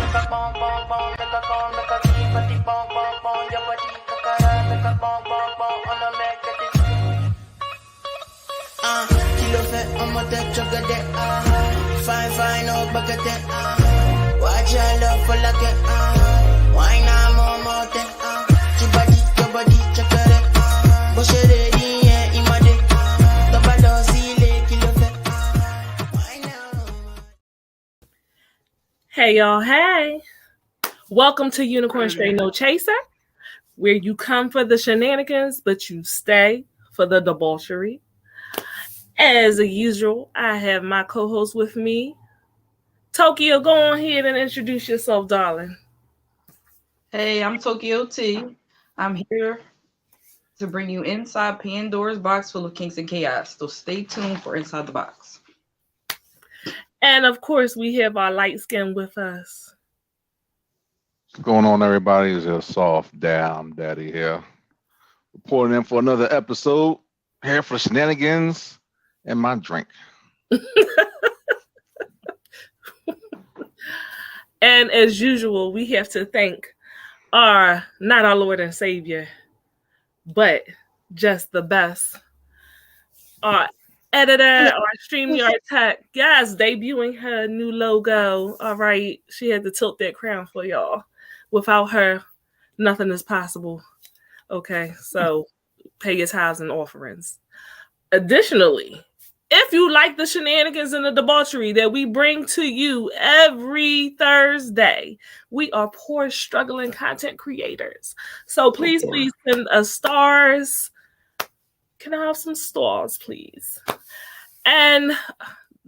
Kilo fait on m'a tête chocolat fine oh bucket watch your love for like it why not more your body chocolate but she ready yeah imade the bado sile kilo fait why now. Hey y'all, hey. Welcome to Unicorn Straight No Chaser, where you come for the shenanigans, but you stay for the debauchery. As usual, I have my co-host with me. Tokyo, go on ahead and introduce yourself, darling. Hey, I'm Tokyo T. I'm here to bring you inside Pandora's box full of kinks and chaos. So stay tuned for Inside the Box. And of course, we have our light skin with us. What's going on, everybody? It's your soft damn daddy here. Reporting in for another episode. Here for the shenanigans and my drink. And as usual, we have to thank not our Lord and Savior, but just the best. Our editor, our StreamYard tech, guys, debuting her new logo. All right, she had to tilt that crown for y'all. Without her, nothing is possible. Okay, so pay your tithes and offerings. Additionally, if you like the shenanigans and the debauchery that we bring to you every Thursday, we are poor, struggling content creators. So please send us stars. Can I have some stars, please? And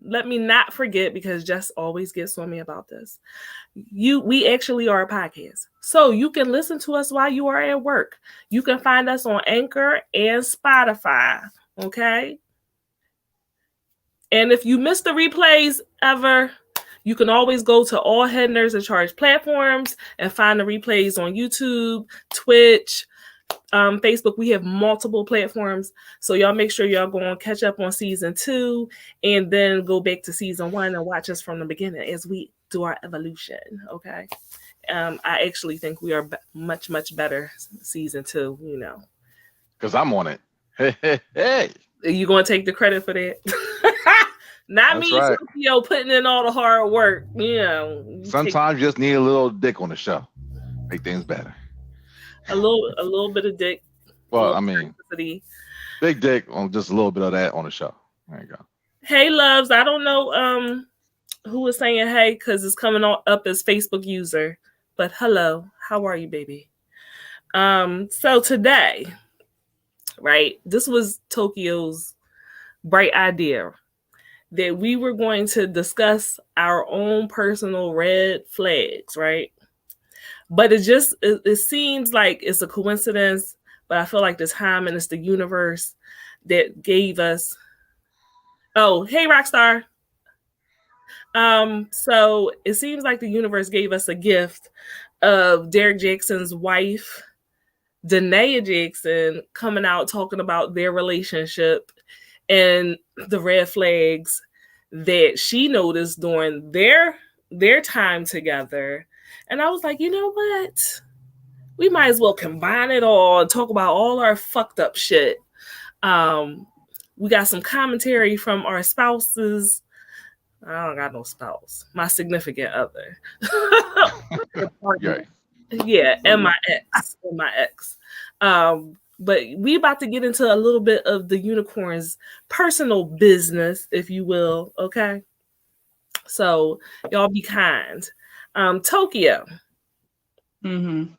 let me not forget, because Jess always gets on me about this. We actually are a podcast. So you can listen to us while you are at work. You can find us on Anchor and Spotify. Okay? And if you missed the replays ever, you can always go to all Head Nerds in Charge platforms and find the replays on YouTube, Twitch, Facebook. We have multiple platforms. So y'all make sure y'all go and catch up on season 2 and then go back to season 1 and watch us from the beginning as we do our evolution. Okay. I actually think we are much, much better season 2, you know. Because I'm on it. Hey. Are you going to take the credit for that? Not That's me, right. Tokyo, putting in all the hard work. You know. Sometimes you just need a little dick on the show. Make things better. A little bit of dick. Well, I mean, toxicity. big dick on just a little bit of that on the show. There you go. Hey, loves. I don't know who was saying hey because it's coming up as Facebook user. But hello, how are you, baby? So today, right, this was Tokyo's bright idea that we were going to discuss our own personal red flags, right? But it seems like it's a coincidence, but I feel like the time and it's the universe that gave us. Oh, hey, Rockstar. So it seems like the universe gave us a gift of Derek Jackson's wife, Danae Jackson, coming out talking about their relationship and the red flags that she noticed during their time together. And I was like, you know what? We might as well combine it all and talk about all our fucked up shit. We got some commentary from our spouses. I don't got no spouse. My significant other. Yeah, and my ex. But we about to get into a little bit of the unicorn's personal business, if you will. Okay. So y'all be kind. Tokyo. Mm-hmm.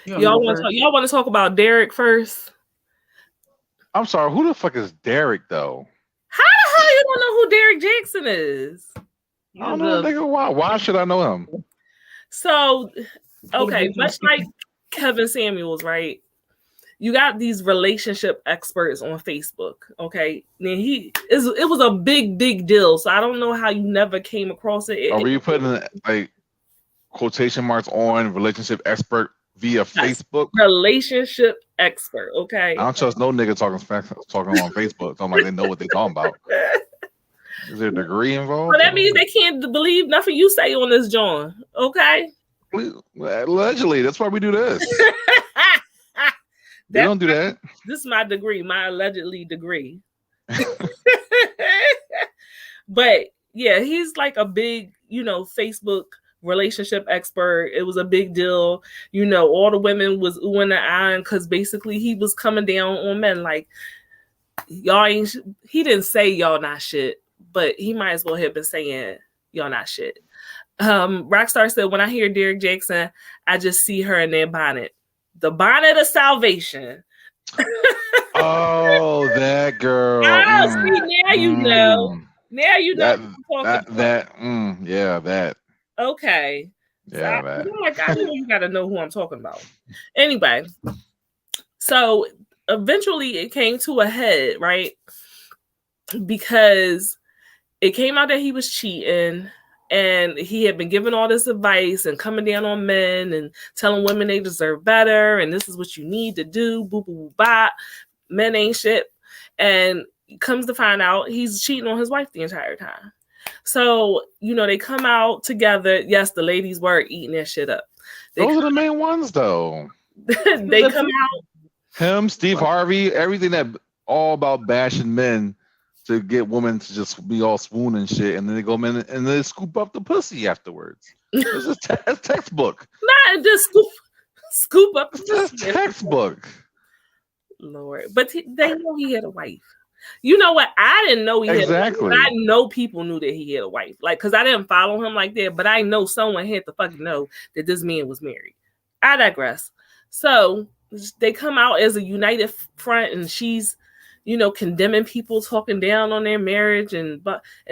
Y'all want to talk about Derek first? I'm sorry. Who the fuck is Derek, though? How the hell you don't know who Derek Jackson is? I don't know. Nigga, why should I know him? So, okay, much like Kevin Samuels, right? You got these relationship experts on Facebook, okay? And it was a big deal. So I don't know how you never came across it. Are you putting like quotation marks on relationship expert via Facebook? Relationship expert, okay? I don't trust no nigga talking on Facebook. Talking like they know what they're talking about. Is there a degree involved? Well, that means they can't believe nothing you say on this joint. Okay. Allegedly, that's why we do this. They don't do that. This is my degree, my allegedly degree. But yeah, he's like a big, Facebook relationship expert. It was a big deal. All the women was oohing and eyeing because basically he was coming down on men like, y'all ain't, he didn't say y'all not shit, but he might as well have been saying y'all not shit. Rockstar said, when I hear Derrick Jackson, I just see her in their bonnet. The bonnet of salvation. Oh, that girl. See, now you know. Now you know. That. Okay. Yeah, so that. I'm like, I know you got to know who I'm talking about. Anyway, so eventually it came to a head, right? Because it came out that he was cheating. And he had been giving all this advice and coming down on men and telling women they deserve better. And this is what you need to do. Boo, boo, boo, bop. Men ain't shit. And comes to find out he's cheating on his wife the entire time. So, they come out together. Yes, the ladies were eating their shit up. Those are the main ones, though. They come out. Him, Steve Harvey, everything that all about bashing men to get women to just be all swoon and shit, and then they go in and they scoop up the pussy afterwards. This is textbook. Not just scoop up the pussy. Textbook. Lord, but they know he had a wife. You know what? I didn't know he had a wife. I know people knew that he had a wife, like because I didn't follow him like that. But I know someone had to fucking know that this man was married. I digress. So they come out as a united front, and she's, condemning people talking down on their marriage, and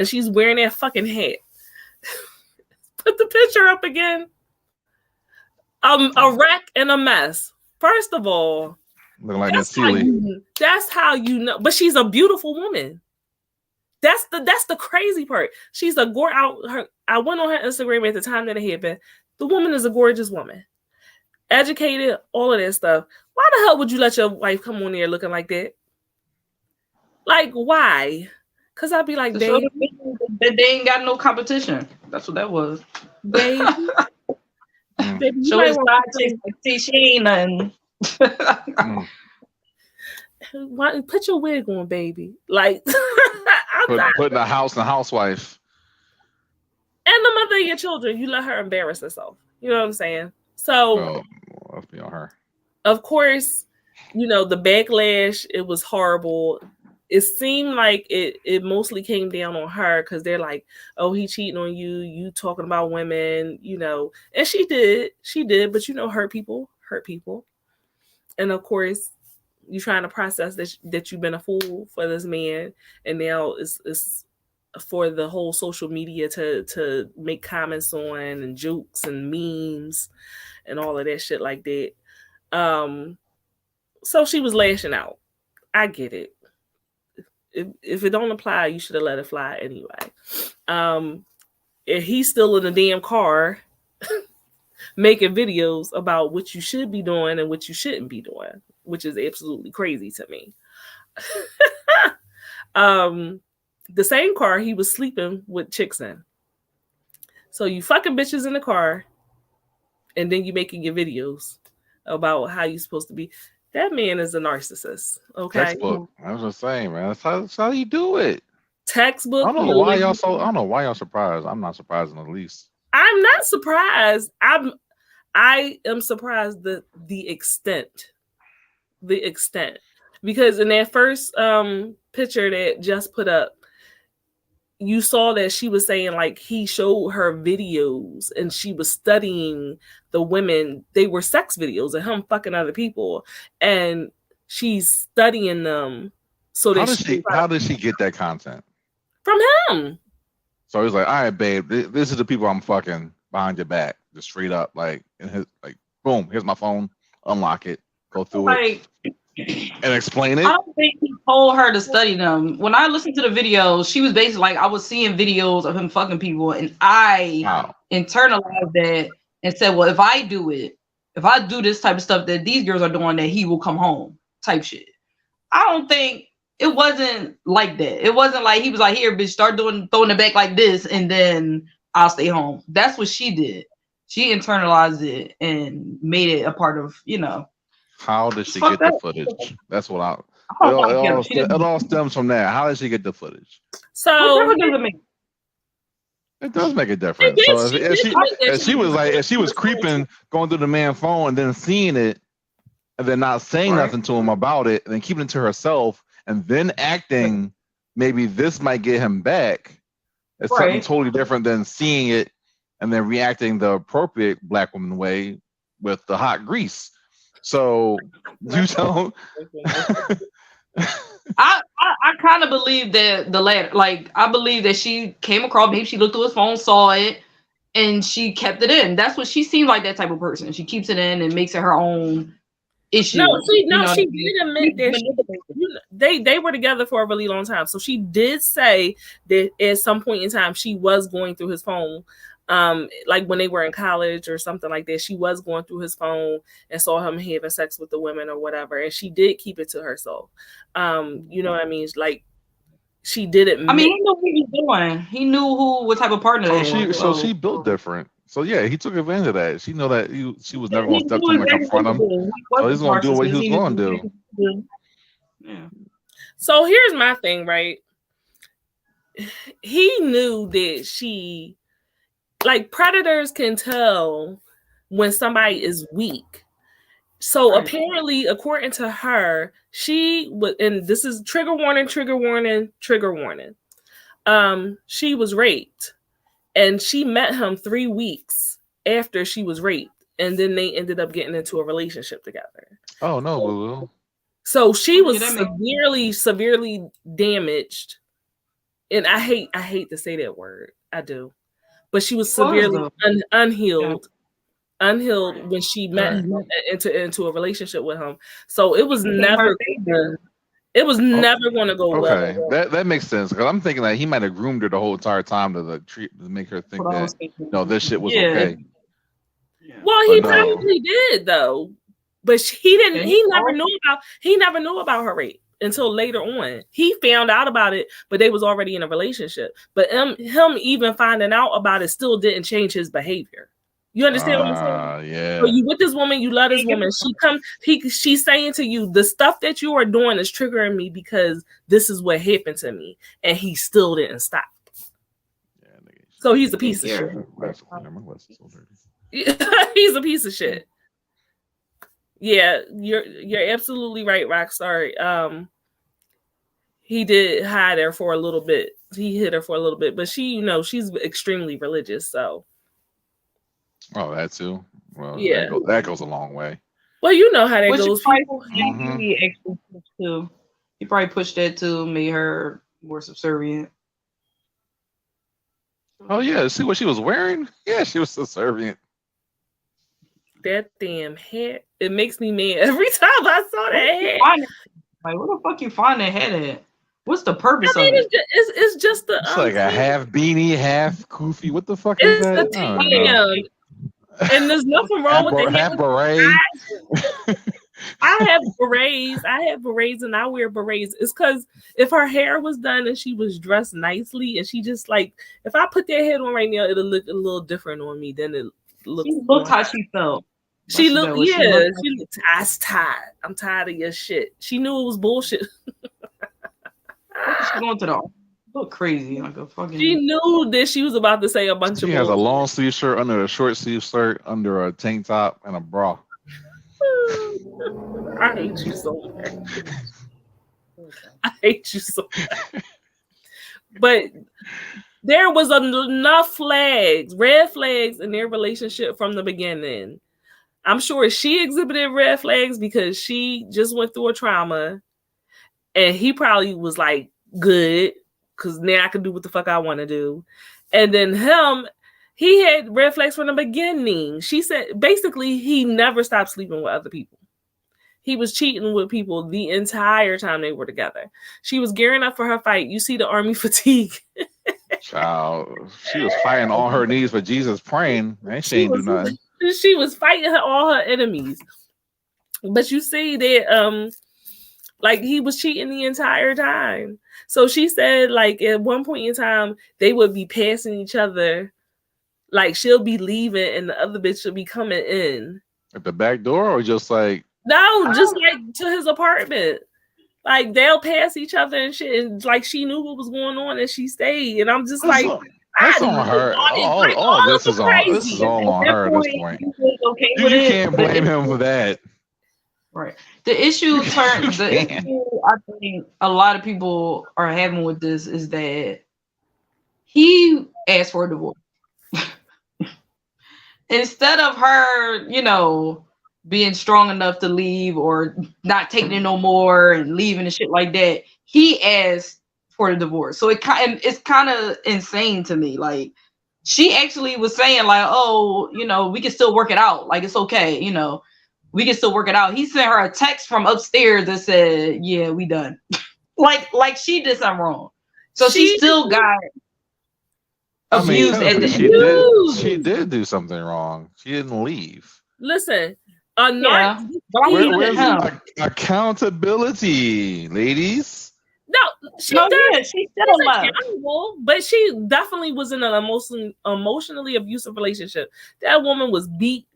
she's wearing that fucking hat. Put the picture up again. A wreck and a mess. First of all, looking like Miss Seeley. That's how you know. But she's a beautiful woman. That's the crazy part. She's a I went on her Instagram at the time that it happened. The woman is a gorgeous woman, educated, all of that stuff. Why the hell would you let your wife come on there looking like that? Like, why? Because I'd be like, baby, they ain't got no competition. That's what that was. Baby, baby, so it's not just like she ain't nothing. Put your wig on, baby. Like, putting a house and a housewife. And the mother of your children, you let her embarrass herself. You know what I'm saying? So, let's be on her. Of course, the backlash, it was horrible. It seemed like it mostly came down on her because they're like, oh, he cheating on you. You talking about women, And she did, but hurt people. And of course, you're trying to process that you've been a fool for this man. And now it's for the whole social media to make comments on and jokes and memes and all of that shit like that. So she was lashing out. I get it. If it don't apply, you should have let it fly anyway. If he's still in the damn car making videos about what you should be doing and what you shouldn't be doing, which is absolutely crazy to me. The same car he was sleeping with chicks in. So you fucking bitches in the car, and then you making your videos about how you're supposed to be. That man is a narcissist. Okay. Textbook. I was just saying, man. That's how you do it. Textbook. I don't know why y'all surprised. I'm not surprised in the least. I'm not surprised. I am surprised the extent. Because in that first picture that Jess put up, you saw that she was saying like he showed her videos and she was studying the women. They were sex videos of him fucking other people, and she's studying them. So how did she get that content? From him. So he's like, all right, babe, this is the people I'm fucking behind your back, just straight up, like, boom, here's my phone, unlock it, go through it, and explain it. I don't think he told her to study them. When I listened to the video, she was basically like, I was seeing videos of him fucking people, and I internalized that and said, well, if I do this type of stuff that these girls are doing, that he will come home, type shit. I don't think it wasn't like that. It wasn't like he was like, here, bitch, start throwing it back like this, and then I'll stay home. That's what she did. She internalized it and made it a part of, How did she get the footage? That's what it all stems from that. How did she get the footage? So it does make a difference. So if she was creeping, going through the man's phone and then seeing it, and then not saying nothing to him about it, and then keeping it to herself, and then acting, maybe this might get him back. It's something totally different than seeing it and then reacting the appropriate black woman way with the hot grease. So you don't. I kind of believe that the latter. Like, I believe that she came across, maybe she looked through his phone, saw it, and she kept it in. That's what she seemed like, that type of person. She keeps it in and makes it her own issue. She did admit that they were together for a really long time. So she did say that at some point in time she was going through his phone. Like when they were in college or something like that, she was going through his phone and saw him having sex with the women or whatever, and she did keep it to herself. You know what I mean? Like, she did it. I mean, he knew what he was doing. He knew what type of partner. So she built different. So yeah, he took advantage of that. She know that she was never going to step to him and confront him. So he's going to do what he was going to do. Yeah. So here's my thing, right? He knew that she. Like, predators can tell when somebody is weak. So apparently, according to her, she would, and this is trigger warning. She was raped, and she met him 3 weeks after she was raped, and then they ended up getting into a relationship together. Oh no, Lulu. So she was severely damaged, and I hate to say that word. I do. But she was severely unhealed when she met him into a relationship with him. So it was never going to go well. Okay, that makes sense, because I'm thinking that he might have groomed her the whole entire time to make her think that this shit was okay. Well, he probably did though, but he didn't. He never knew about her rape until later on. He found out about it, but they was already in a relationship. But him even finding out about it still didn't change his behavior. You understand what I'm saying? Yeah. So you with this woman, you love this woman. She's saying to you, the stuff that you are doing is triggering me because this is what happened to me, and he still didn't stop. So he's a piece of shit. He's a piece of shit. Yeah, you're absolutely right, Rockstar. He did hide her for a little bit. He hid her for a little bit, but she, she's extremely religious, so. Oh, that too. Well, yeah, that goes a long way. Well, you know how that goes. He probably pushed that too, made her more subservient. Oh yeah, see what she was wearing? Yeah, she was subservient. That damn hat, it makes me mad every time I saw that hat. Like, where the fuck you find that hat at? What's the purpose of it? It's just the. It's like a half beanie, half kufi. What the fuck is that? It's the and there's nothing wrong with the half beret. I have berets and I wear berets. It's because if her hair was done and she was dressed nicely and she just like, if I put that head on right now, it'll look a little different on me than it looks. She looked how she felt. She looked, she looked, I was tired. I'm tired of your shit. She knew it was bullshit. She's going to the look crazy, like a fucking. She knew that she was about to say a bunch of. She has a long sleeve shirt under a short sleeve shirt under a tank top and a bra. I hate you so much. I hate you so much. But there was enough red flags in their relationship from the beginning. I'm sure she exhibited red flags because she just went through a trauma, and he probably was like, good, because now I can do what the fuck I want to do. And then he had red flags from the beginning. She said, basically, he never stopped sleeping with other people. He was cheating with people the entire time they were together. She was gearing up for her fight. You see the army fatigue. Child, she was fighting on her knees for Jesus, praying. And she ain't do nothing. She was fighting all her enemies. But you see that Like he was cheating the entire time. So she said, like at one point in time, they would be passing each other. Like she'll be leaving and the other bitch should be coming in. At the back door, or just like no, just like to his apartment. Like they'll pass each other and shit. And like she knew what was going on and she stayed. And I'm just like, that's on her. All this is all on her at this point. Okay, you can't blame him for that. Right. The issue issue I think a lot of people are having with this is that he asked for a divorce. Instead of her, being strong enough to leave or not taking it no more and leaving and shit like that, he asked for the divorce. So it's kind of insane to me. Like she actually was saying like, oh, we can still work it out. Like it's okay, we can still work it out. He sent her a text from upstairs that said, yeah, we done. like she did something wrong. So she still got abused at the end. She did do something wrong. She didn't leave. Listen, where's accountability, ladies? No, she does. She's still accountable, but she definitely was in an emotionally abusive relationship. That woman was beat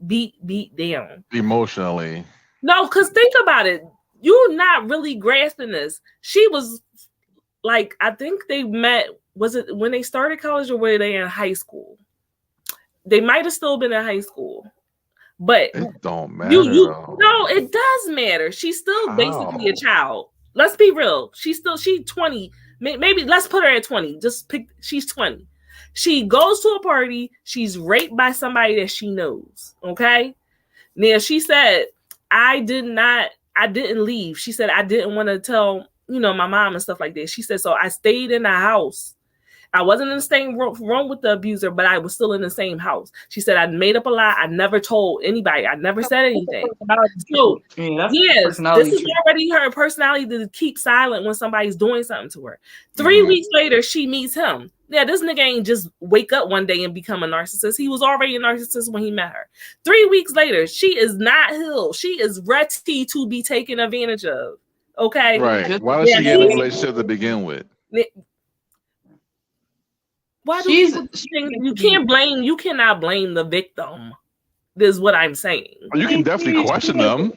down. Emotionally. No, because think about it. You're not really grasping this. She was like, I think they met, was it when they started college or were they in high school? They might have still been in high school. But it don't matter. No, it does matter. She's still basically a child. Let's be real. She's 20. Maybe let's put her at 20. She's 20. She goes to a party. She's raped by somebody that she knows. Okay. Now she said, I didn't leave. She said, I didn't want to tell, my mom and stuff like that. She said, so I stayed in the house. I wasn't in the same room with the abuser, but I was still in the same house. She said, I made up a lie. I never told anybody. I never said anything. So, yes, this is already her personality to keep silent when somebody's doing something to her. 3 weeks later, she meets him. Yeah, this nigga ain't just wake up one day and become a narcissist. He was already a narcissist when he met her. 3 weeks later, she is not healed. She is ready to be taken advantage of. Okay? Right. Why did she get in a relationship to begin with? Why do you cannot blame the victim? This is what I'm saying. Well, you can definitely question them.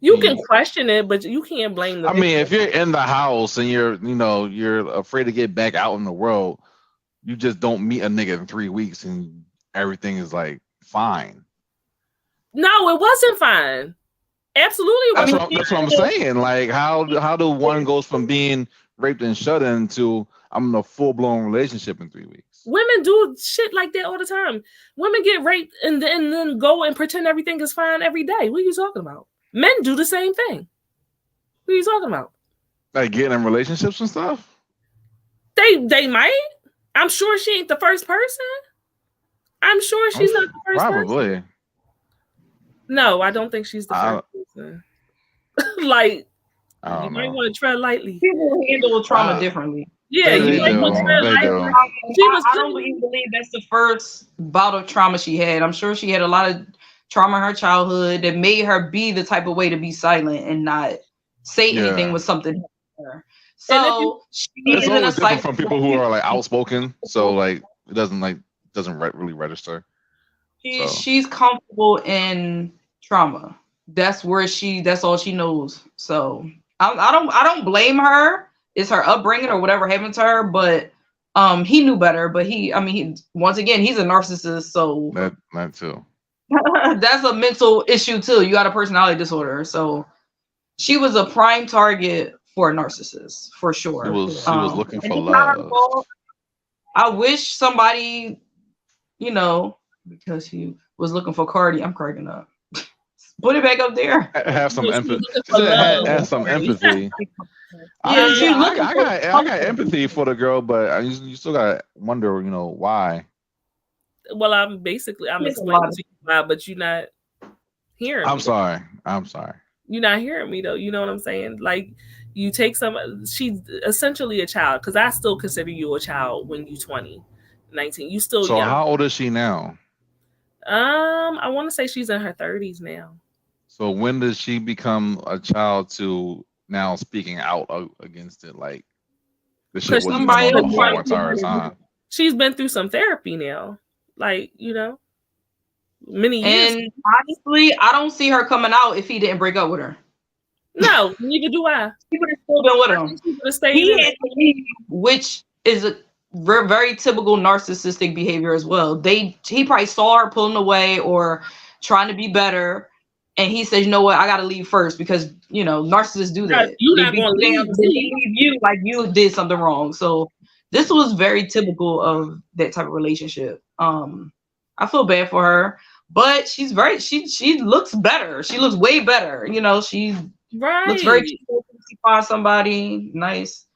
You can question it, but you can't blame them. I mean, if you're in the house and you're afraid to get back out in the world, you just don't meet a nigga in 3 weeks and everything is like fine. No, it wasn't fine. Absolutely. That's what I'm saying. Like how do one goes from being raped and shut in to I'm in a full-blown relationship in 3 weeks? Women do shit like that all the time. Women get raped and then go and pretend everything is fine every day. What are you talking about? Men do the same thing. What are you talking about? Like getting in relationships and stuff? They might. I'm sure she ain't the first person. I'm sure she's not the first person. Probably. No, I don't think she's the first person. Like, you might want to tread lightly. People handle trauma differently. Yeah, you might want to tread lightly. I don't even believe that's the first bout of trauma she had. I'm sure she had a lot of trauma in her childhood that made her be the type of way to be silent and not say anything with something. So it's always different from people who are like outspoken. So like it doesn't really register. She's comfortable in trauma. That's all she knows. So I don't blame her. It's her upbringing or whatever happened to her, but he knew better. But once again, he's a narcissist. So that too. That's a mental issue too. You got a personality disorder. So she was a prime target for a narcissist for sure. She was looking for love. I wish somebody, because he was looking for Cardi. I'm cracking up. Put it back up there. Have some empathy. Have some empathy. I got empathy for the girl, but you still gotta wonder, why. Well, I'm explaining to you why, but you're not hearing me. I'm sorry. You're not hearing me though. You know what I'm saying? Like you take she's essentially a child because I still consider you a child when you're 20, 19. You still young. How old is she now? I want to say she's in her 30s now. So when does she become a child to now speaking out against it? Like this shit Because wasn't Somebody going on else the trying whole to get entire her. time. she's been through some therapy now. Like, many years. And honestly, I don't see her coming out if he didn't break up with her. No, neither do I. She would have still been with I him. think she would have stayed He in had to leave, which is a very typical narcissistic behavior as well. He probably saw her pulling away or trying to be better, and he says, "You know what? I got to leave first because narcissists do that. You're They not beat going to you down, leave. then they leave you like you did something wrong." So this was very typical of that type of relationship. I feel bad for her, but she looks better. She looks way better. She looks very Right. cute. She finds somebody nice.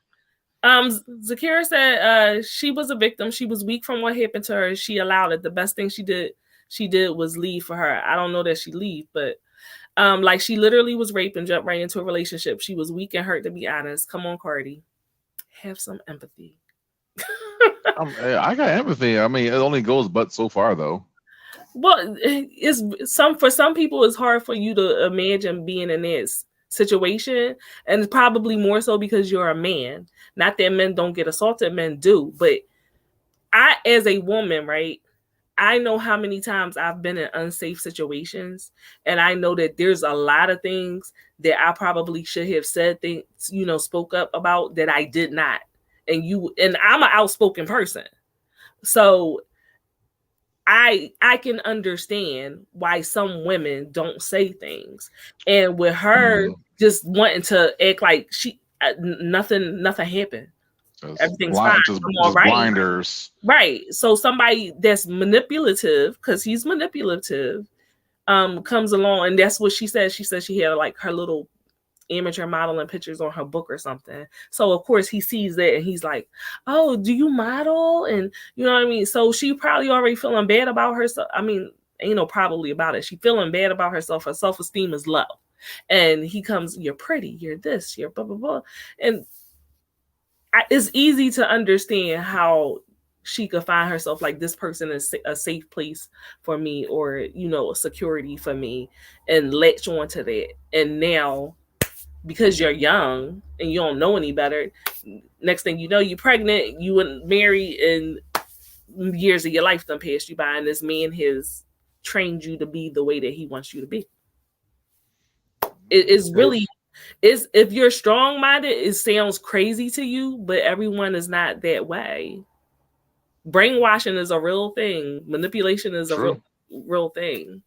Zakira said she was a victim. She was weak from what happened to her. She allowed it. The best thing she did was leave for her. I don't know that she leave, but like she literally was raped and jumped right into a relationship. She was weak and hurt, to be honest. Come on, Cardi. Have some empathy. I got empathy. I mean, it only goes but so far though. Well, for some people it's hard for you to imagine being in this situation, and probably more so because you're a man. Not that men don't get assaulted, men do, but I, as a woman, right, I know how many times I've been in unsafe situations, and I know that there's a lot of things that I probably should have said things, spoke up about that I did not. And I'm an outspoken person. So I can understand why some women don't say things. And with her just wanting to act like nothing happened. Everything's fine. Just All right. blinders. Right. So somebody that's manipulative, because he's manipulative, comes along, and that's what she said. She said she had like her little amateur modeling pictures on her book or something. So of course he sees that and he's like, "Oh, do you model?" And you know what I mean? So she probably already feeling bad about herself. I mean, ain't no probably about it. She feeling bad about herself. Her self-esteem is low. And he comes, "You're pretty, you're this, you're blah blah blah." And it's easy to understand how she could find herself like, this person is a safe place for me, or a security for me, and latch on to that. And now, because you're young and you don't know any better, next thing you know, you're pregnant, you wouldn't marry, and years of your life done passed you by, and this man has trained you to be the way that he wants you to be. It's really, if you're strong-minded, it sounds crazy to you, but everyone is not that way. Brainwashing is a real thing. Manipulation is a real thing.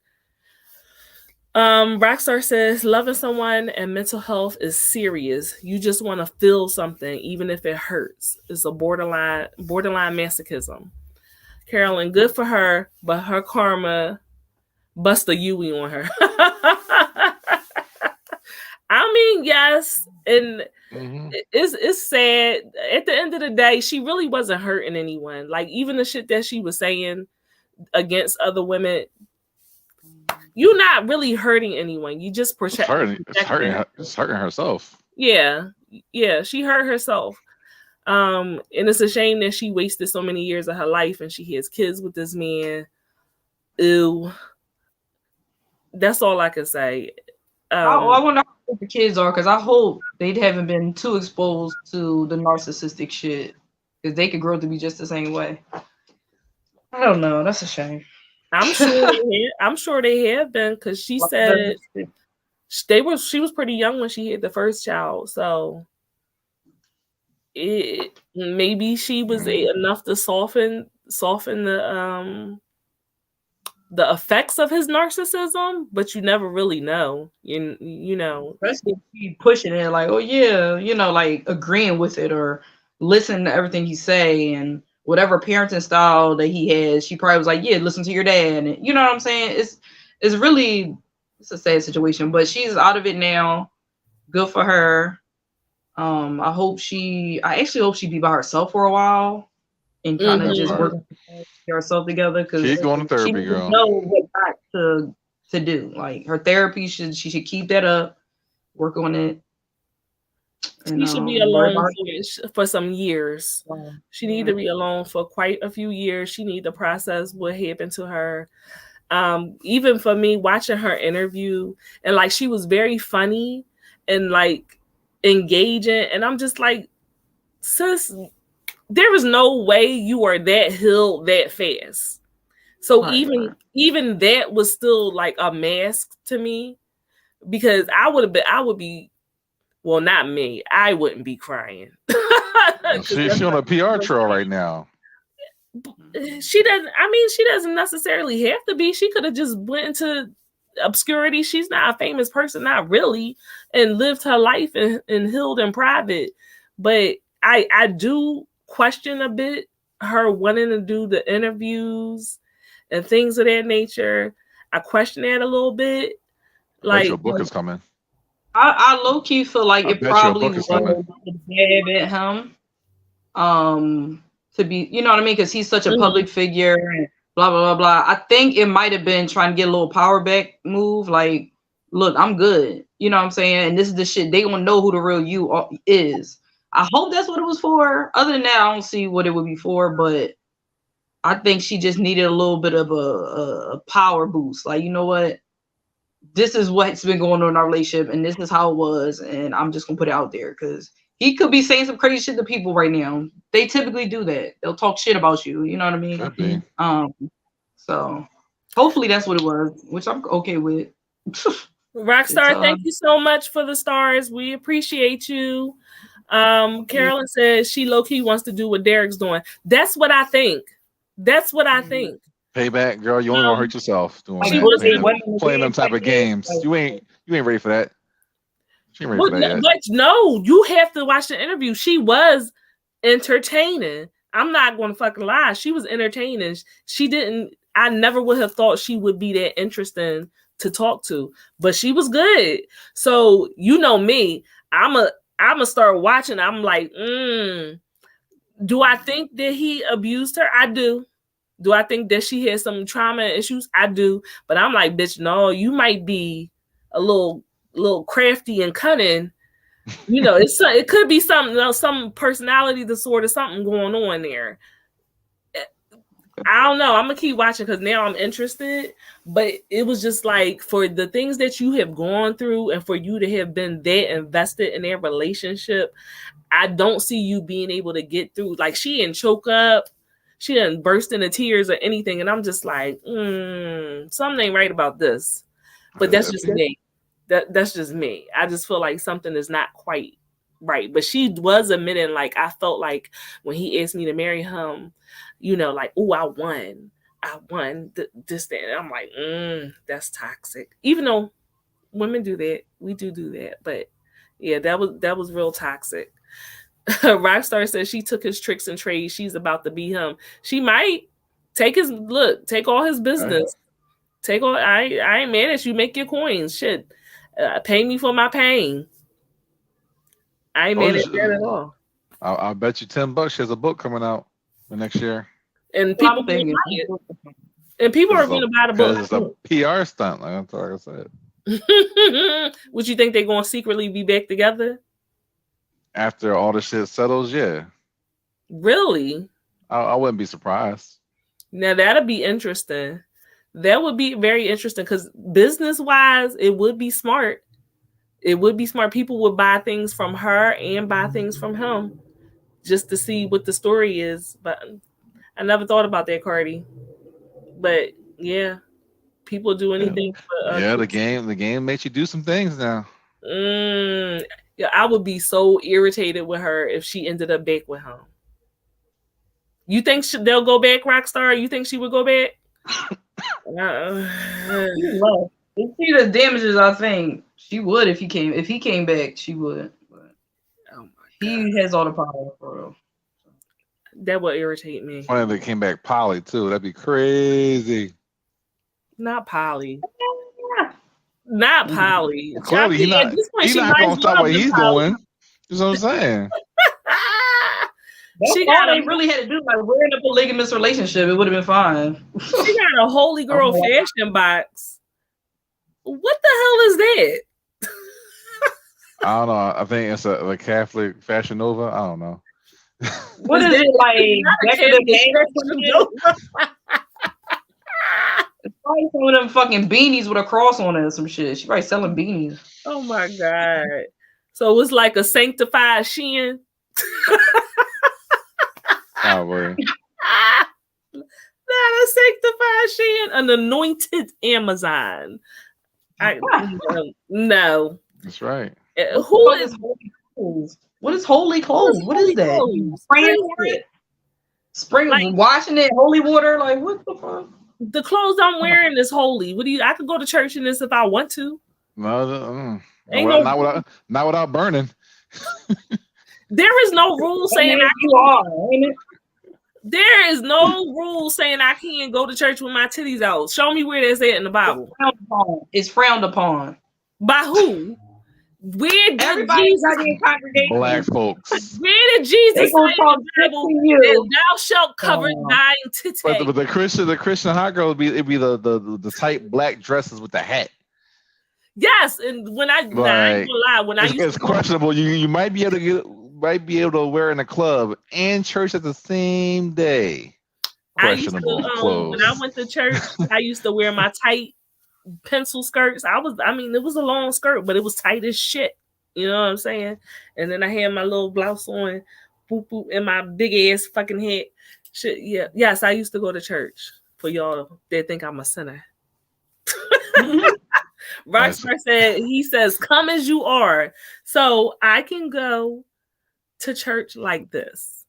Rockstar says, loving someone and mental health is serious. You just want to feel something, even if it hurts. It's a borderline masochism. Carolyn, good for her, but her karma bust a Yui on her. I mean, yes, and it's sad. At the end of the day, she really wasn't hurting anyone. Like, even the shit that she was saying against other women, you're not really hurting anyone. You just protect. It's hurting herself. Yeah, she hurt herself. And it's a shame that she wasted so many years of her life, and she has kids with this man. Ew. That's all I can say. I wonder how old the kids are, because I hope they haven't been too exposed to the narcissistic shit, because they could grow up to be just the same way. I don't know. That's a shame. I'm sure they have been, because she said she was pretty young when she had the first child, so maybe she was enough to soften the effects of his narcissism, but you never really know. You know, especially if you pushing it like, oh yeah, like agreeing with it or listening to everything he say, and whatever parenting style that he has, she probably was like, yeah, listen to your dad, and you know what I'm saying? It's a sad situation, but she's out of it now. Good for her. I actually hope she be by herself for a while and kind of just work herself together, because she's going to therapy, she girl. know what not to do. Like, her therapy she should keep that up, work on it. She should be alone for some years. She need to be alone for quite a few years. She need to process what happened to her. Even for me, watching her interview, and like she was very funny and like engaging, and I'm just like, sis, there is no way you are that healed that fast. So even that was still like a mask to me, because I would be, well, not me, I wouldn't be crying. She's on a PR trail right now. She doesn't necessarily have to be. She could have just went into obscurity. She's not a famous person, not really, and lived her life and healed in private. But I do question a bit her wanting to do the interviews and things of that nature. I question that a little bit. Like, your book is coming. I low key feel like it probably was coming. a jab at him. To be, you know what I mean? Because he's such a public figure and blah, blah, blah, blah. I think it might have been trying to get a little power back move. Like, look, I'm good. You know what I'm saying? And this is the shit. They gonna know who the real you is. I hope that's what it was for. Other than that, I don't see what it would be for. But I think she just needed a little bit of a power boost. Like, you know what? This is what's been going on in our relationship, and this is how it was. And I'm just gonna put it out there because he could be saying some crazy shit to people right now. They typically do that. They'll talk shit about you. You know what I mean? Could be. So hopefully that's what it was, which I'm okay with. Rockstar, thank you so much for the stars. We appreciate you. Carolyn says she low-key wants to do what Derek's doing. That's what I think. Payback, girl. You only gonna hurt yourself doing playing them type of games. You ain't ready for that. She ain't ready for that yet. But no, you have to watch the interview. She was entertaining. I'm not going to fucking lie. She was entertaining. I never would have thought she would be that interesting to talk to, but she was good. So, you know me, I'm a start watching. I'm like, do I think that he abused her? I do. Do I think that she has some trauma issues? I do. But I'm like, bitch, no, you might be a little crafty and cunning. You know, it could be something, some personality disorder, something going on there. I don't know. I'm gonna keep watching because now I'm interested. But it was just like, for the things that you have gone through and for you to have been that invested in their relationship, I don't see you being able to get through. Like, she didn't choke up, she didn't burst into tears or anything, and I'm just like, something ain't right about this. But that's just me. That's just me. I just feel like something is not quite right. But she was admitting, like, I felt like when he asked me to marry him, you know, like, oh, I won this, that. And I'm like, that's toxic. Even though women do that, we do that. But yeah, that was real toxic. Rockstar says she took his tricks and trades. She's about to be him. She might take all his business. Take all. I ain't mad at you. Make your coins. Shit. Pay me for my pain. I ain't mad at that at all. I'll bet you $10 she has a book coming out for next year. And people are going to buy the book. It's a PR stunt, like I said. Would you think they're going to secretly be back together? After all the shit settles, yeah. Really? I wouldn't be surprised. Now, that'll be interesting. That would be very interesting because business-wise, it would be smart. It would be smart. People would buy things from her and buy things from him just to see what the story is. But I never thought about that, Cardi. But yeah, people do anything. The game makes you do some things now. Yeah, I would be so irritated with her if she ended up back with him. You think they'll go back, Rockstar? You think she would go back? If she does damages, I think she would. If he came back, she would. But he has all the power for real. That would irritate me. Funny if they came back poly too. That'd be crazy. Not poly. Not poly. Clearly, he's not going to stop what he's doing. That's what I'm saying. That's all they really had to do. Like, we're in a polygamous relationship. It would have been fine. She got a holy girl fashion box. What the hell is that? I don't know. I think it's a Catholic Fashion Nova. I don't know. What is it like? Back to the game? It's probably some of them fucking beanies with a cross on it or some shit. She probably selling beanies. Oh my God. So it's like a sanctified Shein. Probably. Not a sanctified Shein, an anointed Amazon. No. That's right. Who is holy clothes? What is holy clothes? What is that? clothes? Spring washing it, holy water. Like what the fuck? The clothes I'm wearing is holy. What do you? I could go to church in this if I want to. No, not without burning. There is no rule saying There is no rule saying I can't go to church with my titties out. Show me where that's at in the Bible. It's frowned upon. By who? Where did Everybody's not in congregation. Black folks. Where did Jesus say in the Bible that thou shalt cover thine titties? But the Christian hot girl would be the tight black dresses with the hat. Yes, and when I ain't gonna lie, when it's questionable. You might be able to wear in a club and church at the same day. Questionable clothes. When I went to church, I used to wear my tight pencil skirts. It was a long skirt, but it was tight as shit. You know what I'm saying? And then I had my little blouse on, boop boop, and my big ass fucking head. Shit, yeah. Yes, I used to go to church. For y'all that think I'm a sinner. Rockstar says, come as you are. So I can go to church like this.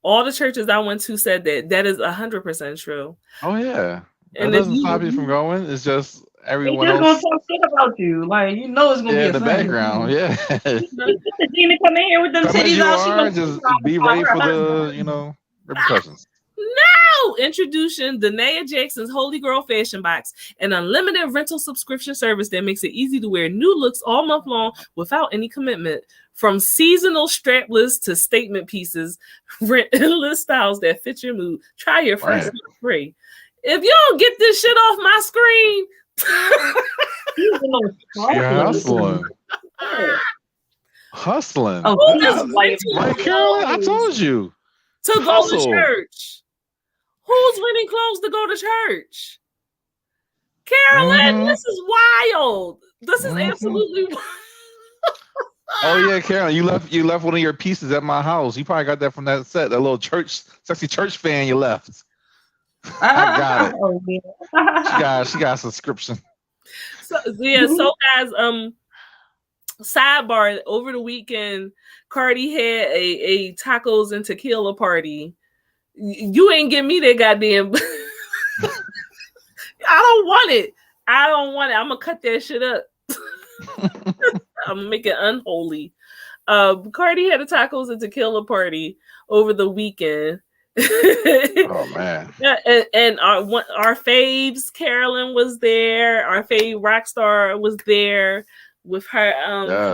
All the churches I went to said that is 100% true. Oh yeah. That doesn't stop you from going. It's just everyone else gonna talk shit about you. Like it's gonna be in the background. Yeah. The demon come in here with them titties out. Just be ready for the repercussions. No! Introducing Danae Jackson's Holy Girl Fashion Box, an unlimited rental subscription service that makes it easy to wear new looks all month long without any commitment. From seasonal strapless to statement pieces, rent endless styles that fit your mood. Try your first month free. If you don't get this shit off my screen, hustling. Oh, right, Carolyn? I told you. To go to church. Who's renting clothes to go to church? Carolyn, this is wild. This is absolutely wild. Oh yeah, Carolyn, you left one of your pieces at my house. You probably got that from that set, that little sexy church fan you left. I got it. Oh, yeah. she got a subscription. So guys, sidebar, over the weekend, Cardi had a tacos and tequila party. You ain't give me that goddamn. I don't want it. I'm gonna cut that shit up. I'm gonna make it unholy. Cardi had a tacos and tequila party over the weekend. Oh man! Yeah, and our faves, Carolyn was there. Our fave Rockstar was there with her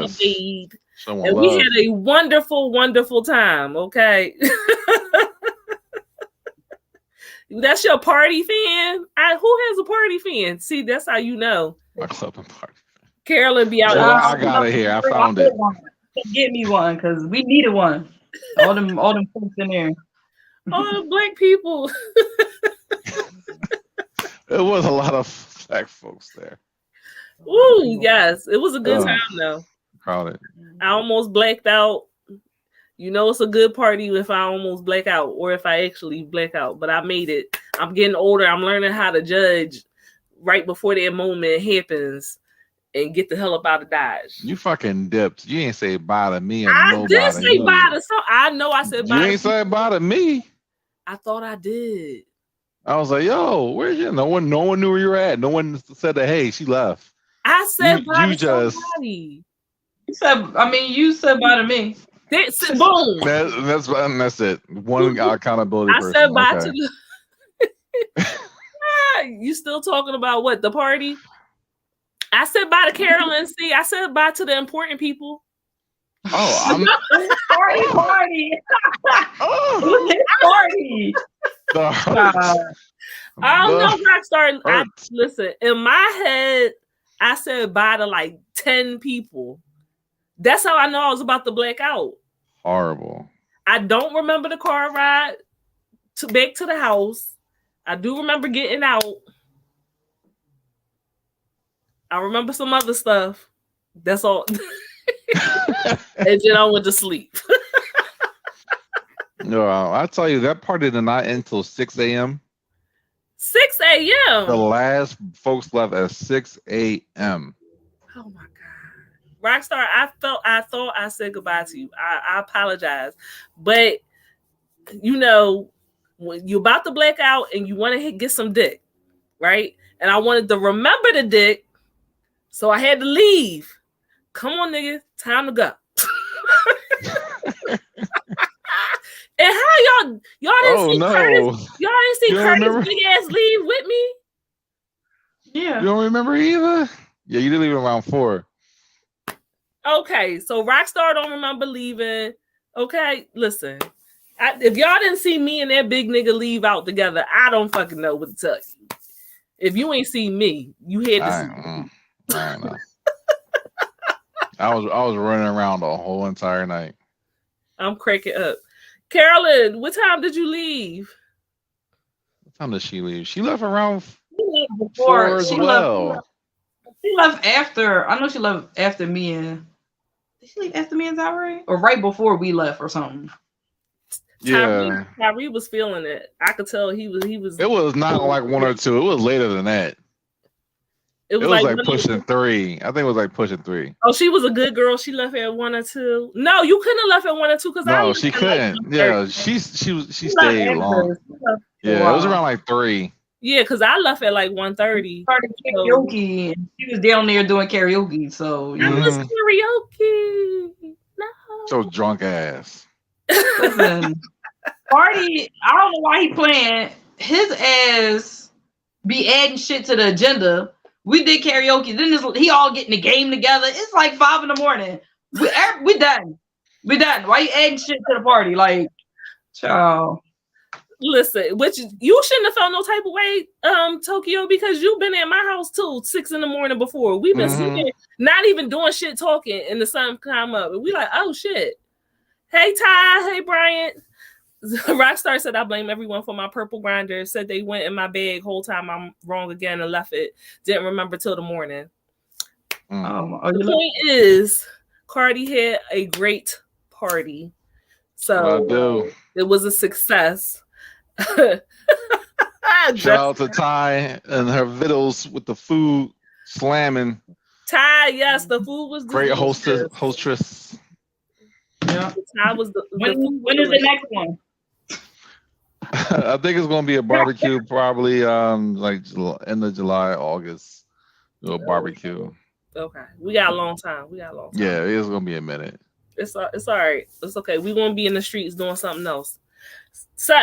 maid, and we had a wonderful, wonderful time. Okay. That's your party fan? Who has a party fan? See, that's how you know. My club and party. Carolyn be out. I got it here. I found it. Get me one because we needed one. All them folks in there. All the black people. It was a lot of black folks there. Ooh, yes. It was a good time though. Crowded. I almost blacked out. You know it's a good party if I almost black out or if I actually black out. But I made it. I'm getting older. I'm learning how to judge right before that moment happens and get the hell up out of Dodge. You fucking dipped. You ain't say bye to me. I did say bye to some. I know I said bye. You ain't say bye to me. I thought I did. I was like, yo, where's you? No one knew where you were at. No one said that, hey, she left. I said bye to somebody. You said bye to me. Boom. That's it. One accountability. I said bye to the. You still talking about what? The party? I said bye to Carolyn. See, I said bye to the important people. Oh, I'm party. Party. I don't know, Rockstar. Listen, in my head, I said bye to like 10 people. That's how I know I was about to black out. Horrible. I don't remember the car ride back to the house. I do remember getting out. I remember some other stuff. That's all. And then I went to sleep. No, I tell you, that party did not end until 6 a.m. 6 The a.m. last folks left at 6 a.m. Oh my God. Rockstar, I thought I said goodbye to you. I apologize. But you know, when you're about to black out and you want to get some dick, right? And I wanted to remember the dick, so I had to leave. Come on, nigga, time to go. And how y'all didn't see Curtis? Y'all didn't see Curtis big ass leave with me? Yeah. You don't remember either? Yeah, you did leave around 4. Okay, so Rockstar don't remember leaving. Okay, listen. If y'all didn't see me and that big nigga leave out together, I don't fucking know what to tell you. If you ain't seen me, you had to see. I don't know. I was running around the whole entire night. I'm cracking up. Carolyn, what time did you leave? What time did she leave? She left around before 4 as well. She left after. I know she left after me and. Did she leave after me and Tyree? Or right before we left or something? Yeah. Tyree was feeling it. I could tell he was. It was not like 1 or 2. It was later than that. It was like pushing 3. I think it was like pushing 3. Oh, she was a good girl. She left at 1 or 2. No, you couldn't have left at 1 or 2 because no, she couldn't. Yeah, she stayed long. Yeah, it was around like 3. Yeah, because I left at like 1:30. Started karaoke. And she was down there doing karaoke. So it was karaoke. No. So drunk ass. Listen, Party. I don't know why he playing. His ass be adding shit to the agenda. We did karaoke. Then he all getting the game together. It's like 5 a.m. We done. We done. Why you adding shit to the party? Like, child. Listen, which you shouldn't have felt no type of way, Tokyo, because you've been at my house too 6 a.m. before. We've been sleeping, not even doing shit, talking, and the sun come up, and we like, oh shit. Hey Ty, hey Bryant. Rockstar said I blame everyone for my purple grinder. Said they went in my bag whole time. I'm wrong again and left it. Didn't remember till the morning. The point is, Cardi had a great party, so it was a success. Shout out to Ty and her vittles with the food slamming. Ty, yes, the food was great. Hostess. Yeah, Ty was the. When is the next one? I think it's gonna be a barbecue, probably like end of July, August. A barbecue. Okay, we got a long time. Yeah, it's gonna be a minute. It's all right. It's okay. We won't be in the streets doing something else. So,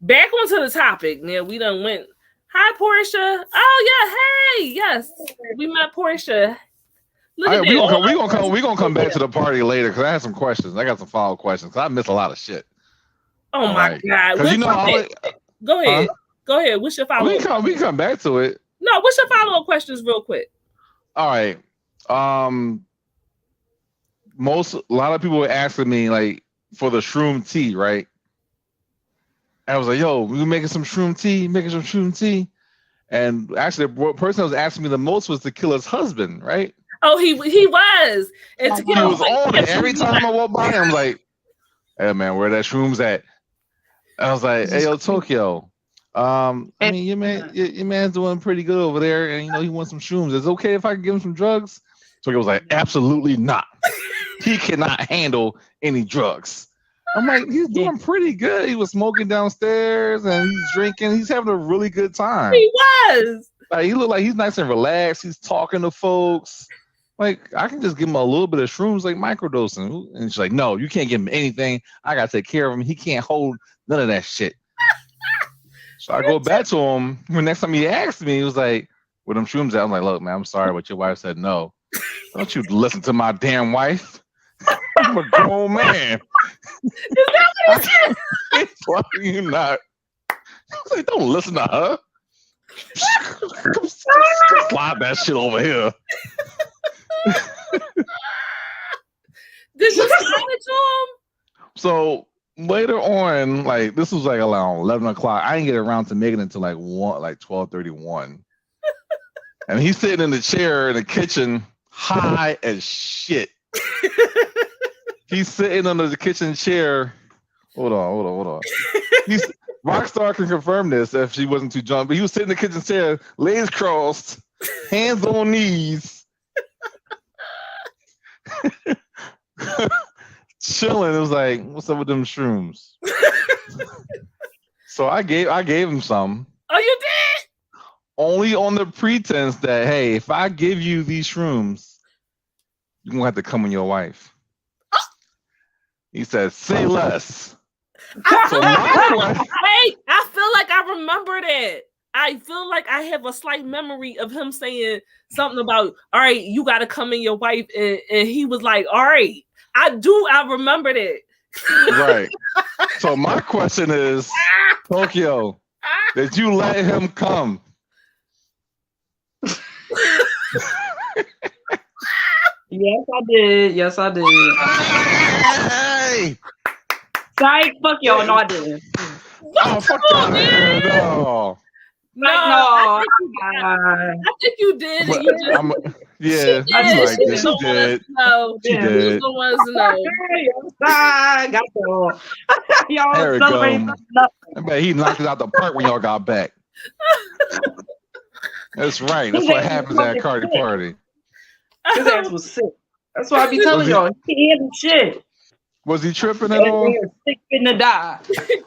back onto the topic. Now we done went. Hi, Portia. Oh yeah. Hey, yes, we met Portia. We're gonna come back to the party later because I have some questions. I got some follow-up questions because I missed a lot of shit. Oh my God! Go ahead. Go ahead. What's your follow-up? We come back to it. No, what's your follow-up questions, real quick? All right. A lot of people were asking me like for the shroom tea, right? And I was like, "Yo, we making some shroom tea." And actually, the person that was asking me the most was the killer's husband, right? Oh, he was. And he was on it every time I walked by him. I'm like, "Hey man, where that shrooms at?" I was like, "Hey yo, Tokyo, I mean your man's doing pretty good over there, and he wants some shrooms. Is it okay if I can give him some drugs?" Tokyo was like, "Absolutely not. He cannot handle any drugs." I'm like, "He's doing pretty good. He was smoking downstairs and he's drinking. He's having a really good time." He was. Like, he looked like he's nice and relaxed. He's talking to folks. Like, I can just give him a little bit of shrooms, like microdosing. And she's like, "No, you can't give him anything. I got to take care of him. He can't hold none of that shit." So I go back to him. The next time he asked me, he was like, "Where them shrooms at?" I'm like, "Look, man, I'm sorry, but your wife said no." "Don't you listen to my damn wife. I'm a grown man." Is that what he said? Why are you not? I was like, "Don't listen to her. Slide that shit over here." Did you slide it to him? So later on, like this was like around 11 o'clock. I didn't get around to making it until like 12:31. And he's sitting in the chair in the kitchen, high as shit. He's sitting under the kitchen chair. Hold on. Rockstar can confirm this if she wasn't too drunk, but he was sitting in the kitchen chair, legs crossed, hands on knees, chilling. It was like, what's up with them shrooms? So I gave him some. Oh, you did? Only on the pretense that, hey, if I give you these shrooms, you're gonna have to come with your wife. He said, say less. So Hey, I feel like I remember that. I feel like I have a slight memory of him saying something about, all right, you got to come in your wife. And he was like, all right, I remember that. Right. So my question is, Tokyo, did you let him come? Yes, I did. Hey! Psych, fuck y'all. No, I didn't. Oh, fuck y'all, man. No. No, I I think you did. But You just, yeah, she I did. like She this. don't She want us did. to know. She Yeah. She did. don't want us to know. I got y'all. Y'all There we celebrating go. nothing. I bet he knocked it out the park when y'all got back. That's right. That's what happens at a Cardi party. His ass was sick. That's why I be telling y'all. He had the shit. Was he tripping at all? Sick finna die.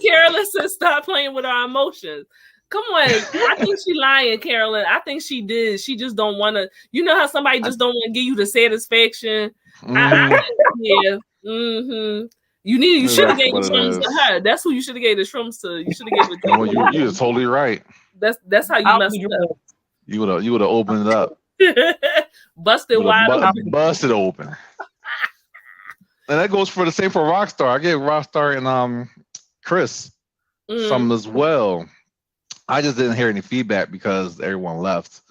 Carolyn said, "Stop playing with our emotions." Come on, I think she lying, Carolyn. I think she did. She just don't want to. You know how somebody just don't want to give you the satisfaction. Yeah. Mm-hmm. You should have gave the shrooms to her. That's who you should have gave the shrooms to. You should have gave it to Oh, you're totally right. That's how you messed up. You would have opened it up. Busted wide open. Busted open. And that goes for the same for Rockstar. I gave Rockstar and Chris some as well. I just didn't hear any feedback because everyone left.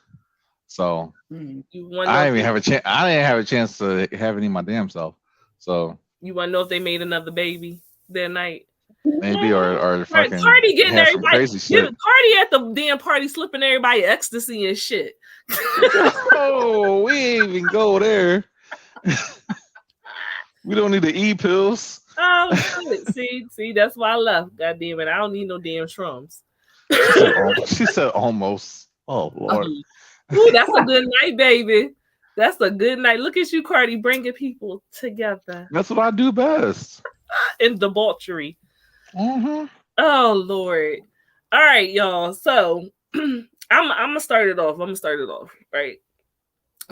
So I didn't even have a chance. I didn't have a chance to have any of my damn self. So you want to know if they made another baby that night? Maybe or fucking Cardi getting everybody crazy shit. Cardi at the damn party slipping everybody ecstasy and shit. Oh, we ain't even go there. We don't need the E-pills. Oh shit. See, that's why I left. God damn it. I don't need no damn shrooms. She said almost. Oh Lord. Ooh, that's a good night, baby. That's a good night. Look at you, Cardi, bringing people together. That's what I do best. In debauchery. Mm-hmm. Oh Lord. All right, y'all. So I'm gonna start it off. Right.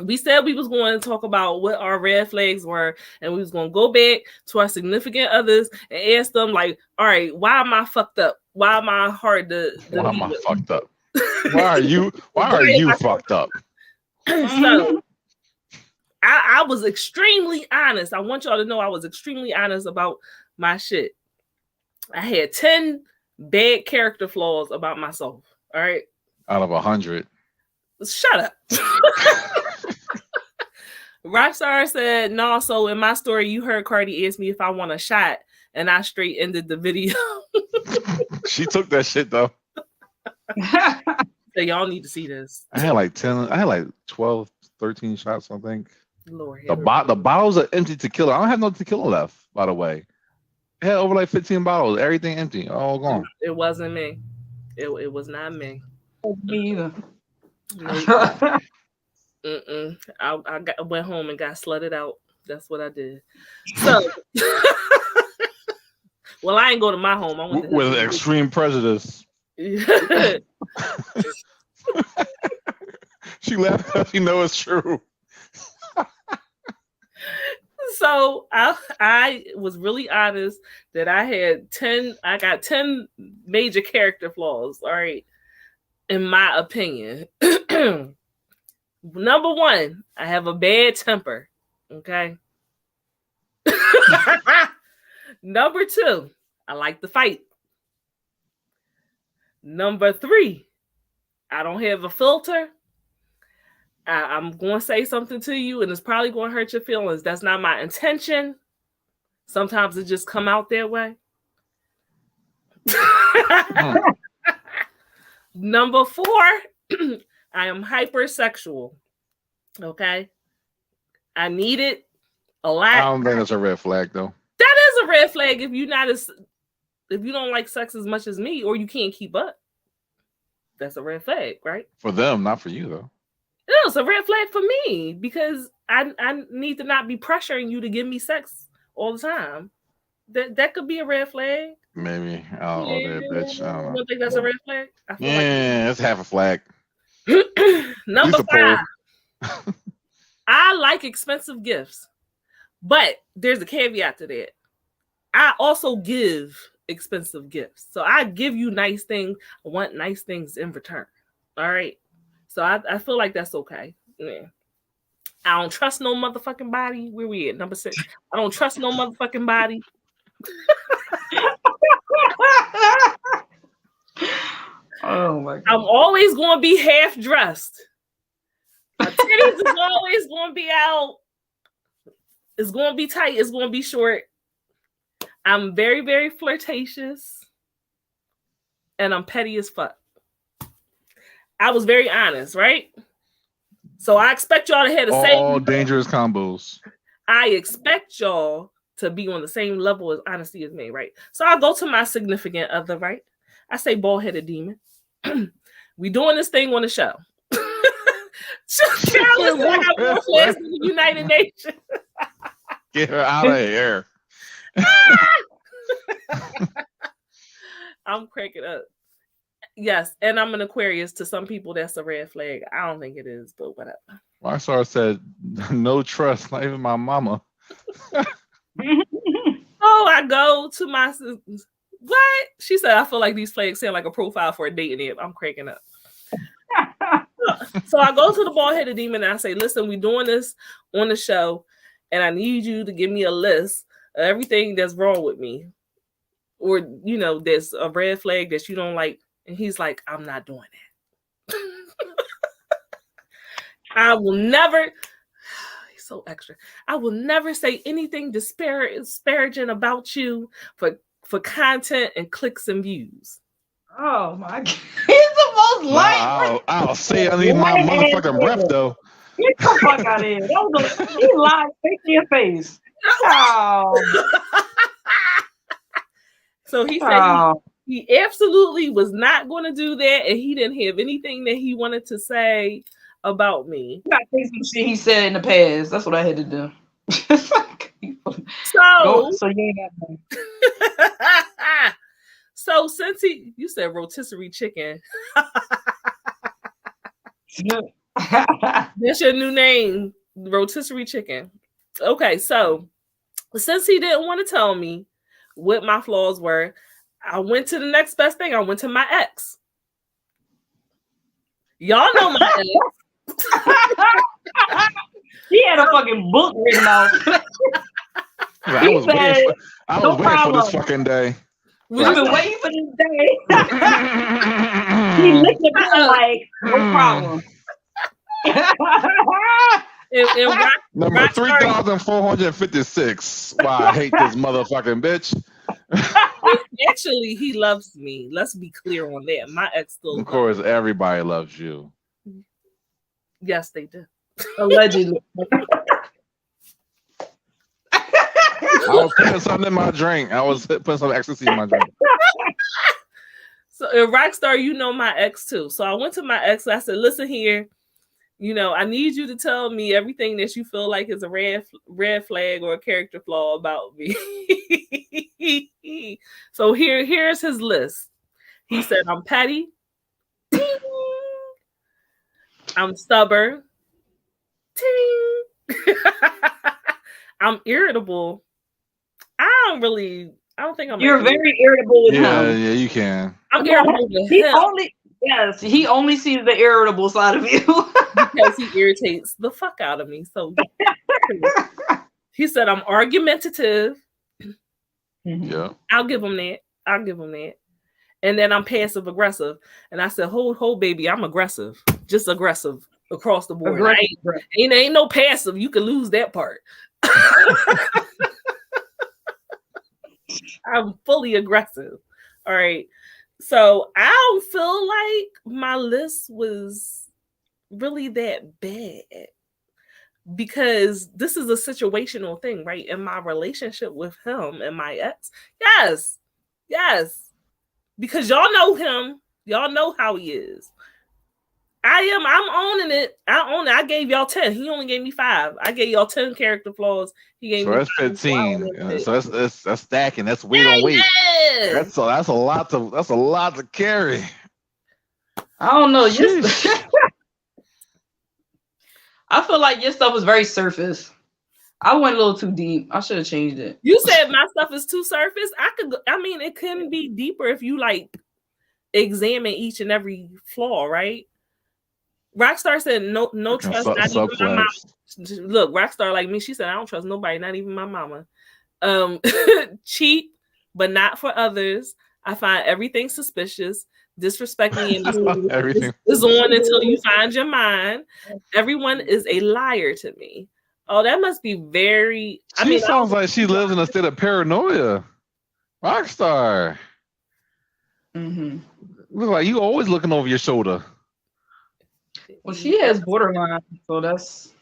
We said we was going to talk about what our red flags were, and we was going to go back to our significant others and ask them, like, all right, why am I fucked up? Why am I hard to Why am I fucked up? Why are you fucked up? So I was extremely honest. I want y'all to know I was extremely honest about my shit. I had 10 bad character flaws about myself. All right. Out of 100. Shut up. Rockstar said, no, so in my story, you heard Cardi ask me if I want a shot, and I straight ended the video. She took that shit, though. So y'all need to see this. I had like 12, 13 shots, I think. Lord, the bottles are empty tequila. I don't have no tequila left, by the way. I had over like 15 bottles. Everything empty. All gone. It wasn't me. It was not me. Me either. Nope. I went home and got slutted out. That's what I did. So, well, I ain't go to my home. I went to with extreme prejudice. She laughed because she knows it's true. So I was really honest that I got 10 major character flaws. All right, in my opinion. Number 1, I have a bad temper. Okay. Number 2, I like to fight. Number 3, I don't have a filter. I'm going to say something to you, and it's probably going to hurt your feelings. That's not my intention. Sometimes it just come out that way. Number 4, I am hypersexual. Okay. I need it a lot. I don't think that's a red flag though. That is a red flag if you don't like sex as much as me or you can't keep up. That's a red flag, right? For them, not for you though. No, it's a red flag for me because I need to not be pressuring you to give me sex all the time. That could be a red flag. Maybe. Oh, that bitch. I don't know. You don't think that's a red flag? I feel Yeah, that's half a flag. Number Use the 5. I like expensive gifts, but there's a caveat to that. I also give expensive gifts. So I give you nice things. I want nice things in return. All right. So I feel like that's okay. Yeah. I don't trust no motherfucking body. Where we at? Number 6. I don't trust no motherfucking body. Oh my God. I'm always going to be half dressed. My titties is always going to be out. It's going to be tight. It's going to be short. I'm very, very flirtatious. And I'm petty as fuck. I was very honest, right? So I expect y'all to have the same. All dangerous combos. I expect y'all to be on the same level as honesty as me, right? So I go to my significant other, right? I say, bald-headed demon. We doing this thing on the show. Carolyn, I got more flags than the United Nations. Get her out of here. I'm cracking up. Yes, and I'm an Aquarius. To some people, that's a red flag. I don't think it is, but whatever. Rockstar said, no trust, not even my mama. Oh, I go to my... What? She said, I feel like these flags sound like a profile for a dating app. I'm cracking up. So I go to the bald-headed demon and I say, listen, we're doing this on the show, and I need you to give me a list of everything that's wrong with me. Or, there's a red flag that you don't like. And he's like, I'm not doing that. I will never, he's so extra. I will never say anything disparaging about you for content and clicks and views. Oh my God. He's the most lying. I'll say I need my motherfucking breath though. Get the fuck out of here. He lied straight to your face. Oh. So he said he absolutely was not going to do that, and he didn't have anything that he wanted to say about me. You gotta say some shit he said in the past. That's what I had to do. So you ain't got nothing. So since you said rotisserie chicken. That's your new name, rotisserie chicken. Okay, so since he didn't want to tell me what my flaws were, I went to the next best thing. I went to my ex. Y'all know my ex. He had a fucking book written out. I was waiting for this fucking day. I've been waiting for this day. He looked at me like, no problem. Number 3,456. Wow, I hate this motherfucking bitch. Actually, he loves me. Let's be clear on that. My ex still. Of course, everybody loves you. Yes, they do. Allegedly. I was putting something in my drink. I was putting some ecstasy in my drink. So, in Rockstar, you know my ex too. So I went to my ex. I said, "Listen here, I need you to tell me everything that you feel like is a red flag or a character flaw about me." So here's his list. He said, "I'm petty. I'm stubborn. I'm irritable. I don't think I'm. You're very irritable with him. Yeah, you can. I'm irritable with him. He only sees the irritable side of you. Because he irritates the fuck out of me. So he said I'm argumentative. Yeah. I'll give him that. And then I'm passive aggressive. And I said, hold, baby, I'm aggressive. Just aggressive across the board. Ain't no passive. You can lose that part. I'm fully aggressive. All right. So I don't feel like my list was really that bad. Because this is a situational thing, right? In my relationship with him and my ex, yes. Because y'all know him, y'all know how he is. I'm owning it. I own it. I gave y'all 10. He only gave me 5. I gave y'all 10 character flaws. He gave So me that's 5. So I own 15. it. So that's stacking. That's weight on weight. Yeah. That's a lot to carry. I don't know. Sheesh. I feel like your stuff was very surface. I went a little too deep. I should have changed it. You said my stuff is too surface. It can be deeper if you like examine each and every flaw, right? Rockstar said no trust, not even my mama. Look, Rockstar like me, she said I don't trust nobody, not even my mama. Cheap, but not for others. I find everything suspicious. Disrespect me and everything is on until you find your mind. Everyone is a liar to me. Oh, that must be very. She sounds like she lives in a state of paranoia. Rockstar. Mm-hmm. Look like you always looking over your shoulder. Well, she has borderline, so that's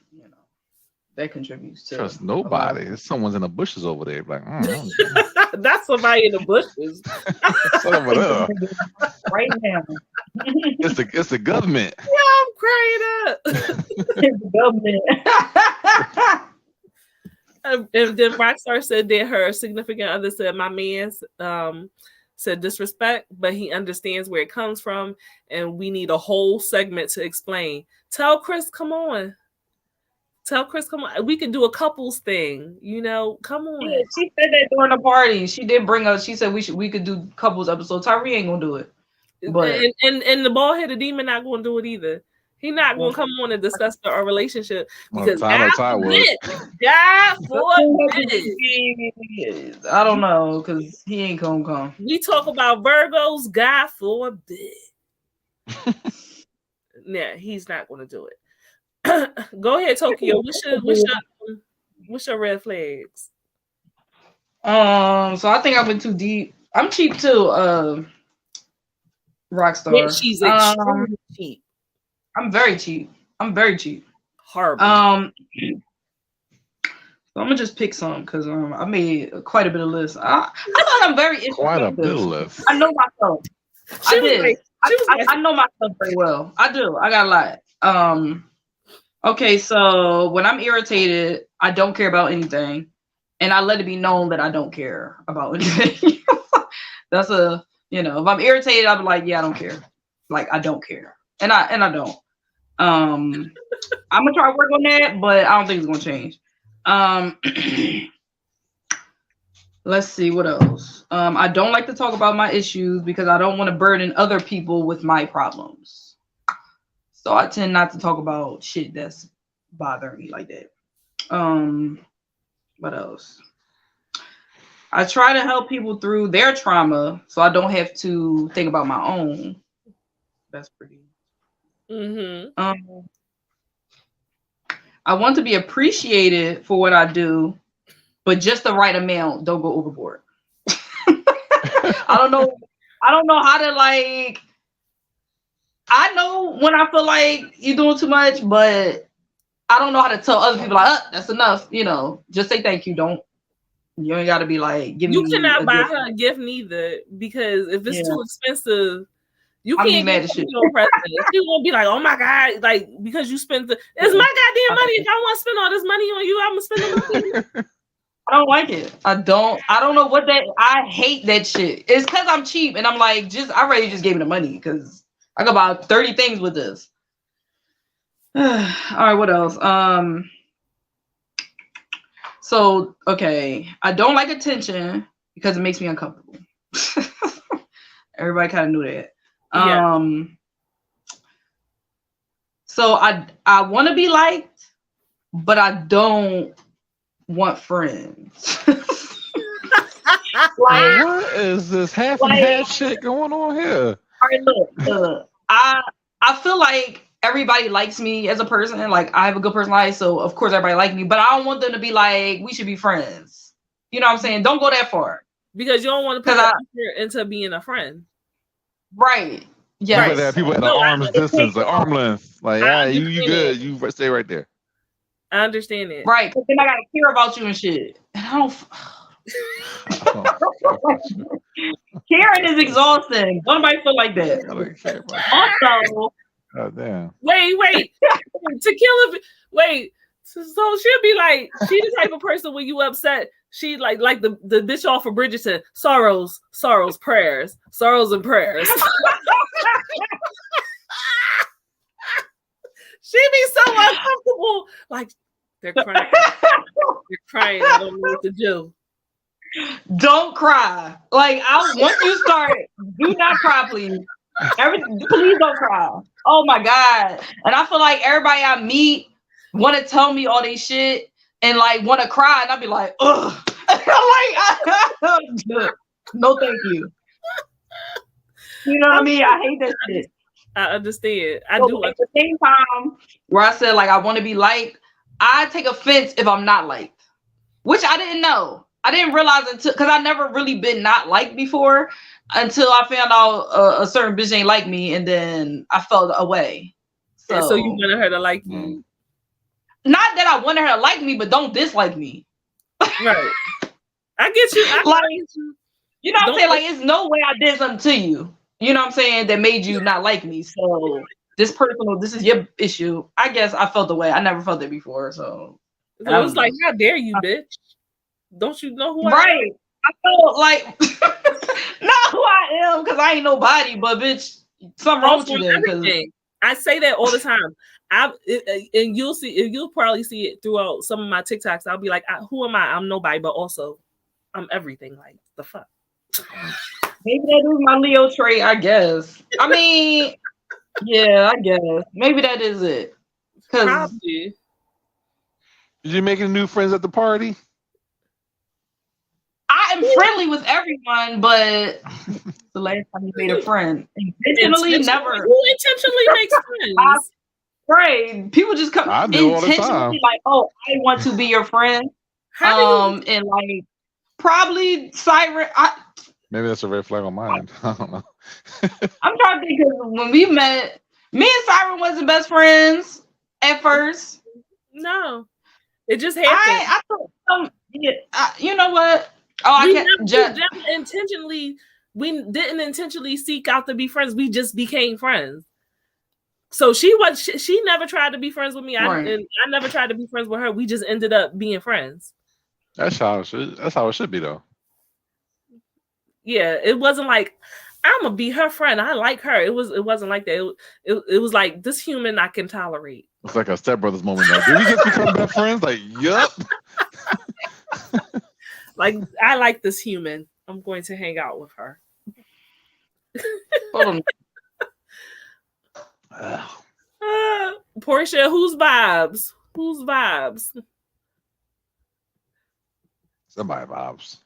that contributes to. Trust nobody. Someone's in the bushes over there. Like, that's somebody in the bushes. over there. Right now. It's the government. Yeah, I'm crying up. It's the government. And then Rockstar said that her significant other said, my man said disrespect, but he understands where it comes from, and we need a whole segment to explain. Tell Chris, come on. We can do a couples thing, come on. Yeah, she said that during the party. She did bring up, she said we could do couples episodes. Tyree ain't gonna do it. But and the bald-headed demon not gonna do it either. He not gonna come on and discuss our relationship because God forbid. I don't know, because he ain't gonna come. We talk about Virgos, God forbid. Nah, he's not gonna do it. Go ahead, Tokyo. What's your red flags? So I think I went too deep. I'm cheap too, Rockstar. Yeah, she's extremely cheap. I'm very cheap. Horrible. So I'm gonna just pick some because I made quite a bit of lists. I thought I'm very interesting. Quite a bit of lists. I know myself. I know myself very well. I do. I got a lot. Okay, so when I'm irritated, I don't care about anything, and I let it be known that I don't care about anything. That's if I'm irritated, I'll be like, yeah, I don't care. Like, I don't care, and I don't. I'm gonna try to work on that, but I don't think it's gonna change. Let's see what else. I don't like to talk about my issues because I don't want to burden other people with my problems. So I tend not to talk about shit that's bothering me like that. What else? I try to help people through their trauma so I don't have to think about my own. That's pretty. Mm-hmm. I want to be appreciated for what I do, but just the right amount. Don't go overboard. I don't know how to like. I know when I feel like you're doing too much, but I don't know how to tell other people like, that's enough. Just say thank you. You ain't got to be like, give me. You cannot buy her a gift neither, because if it's too expensive, you can't get a present. She won't be like, oh my God, like, because you spent it's my goddamn money. If I want to spend all this money on you, I'm gonna spend the money. I don't like it. I don't know what I hate that shit. It's because I'm cheap and I'm like, I already just gave me the money because I got about 30 things with this. All right, what else? So, okay. I don't like attention because it makes me uncomfortable. Everybody kind of knew that. Yeah. So I want to be liked, but I don't want friends. Like, what is this half and half shit going on here? All right, look, I feel like everybody likes me as a person. Like, I have a good personality, so of course everybody likes me. But I don't want them to be like, we should be friends. You know what I'm saying? Don't go that far. Because you don't want to put effort into being a friend. Right. Yes. People at an No, arm's distance, like arm length. Like, you good. understand. You stay right there. I understand it. Right, because then I gotta care about you and shit. And I don't. Caring is exhausting. Don't nobody feel like that. Gotta care about you. Also, God damn. Wait. Tequila. Wait. So she'll be like, she the type of person when you upset, she like the bitch off of Bridgerton. Sorrows, prayers, sorrows and prayers. She be so uncomfortable. Like they're crying. They're crying. I don't know what to do. don't cry. Like once you start, do not cry, please. Please don't cry. Oh my God. And I feel like everybody I meet want to tell me all these shit and like want to cry, and I'll be like, ugh. I'm like, no, thank you. You know what I mean? I hate that shit. I understand. I So do. at the same time, where I said like I want to be liked, I take offense if I'm not liked, which I didn't know. I didn't realize until because I never really been not liked before until I found out a certain bitch ain't like me, and then I felt away. So you wanted her to like you. Mm. Not that I wanted her to like me, but don't dislike me. Right. I get you. You know what I'm saying? Like, it's no way I did something to you. You know what I'm saying? That made you not like me. So this is your issue. I guess I felt the way. I never felt it before. So it was like, how dare you, bitch? Don't you know who I am? Right. I felt like not who I am because I ain't nobody, but bitch, something wrong with you then. I say that all the time. And you'll probably see it throughout some of my TikToks. I'll be like, who am I? I'm nobody, but also I'm everything. Like the fuck. Maybe that is my Leo trait, I guess. I mean, yeah, I guess. Maybe that is it. Probably. Did you make any new friends at the party? I am friendly with everyone, but the last time you made a friend. Intentionally, never. Who intentionally makes friends? Right. People just come I do all the time. intentionally like, oh, I want to be your friend. And like probably Siren. Maybe that's a red flag on mine. I don't know. I'm trying to think because when we met, me and Siren wasn't best friends at first. No, it just happened. I thought, you know what? Oh, we didn't intentionally seek out to be friends. We just became friends. So she never tried to be friends with me. Right. And I never tried to be friends with her. We just ended up being friends. That's how it should be though. Yeah, it wasn't like I'm gonna be her friend. I like her. It wasn't like that. It was like this human I can tolerate. It's like a stepbrothers moment. Like, did we just become best friends? Like, yup. Like I like this human. I'm going to hang out with her. Hold on. Portia, whose vibes? Whose vibes? Somebody vibes.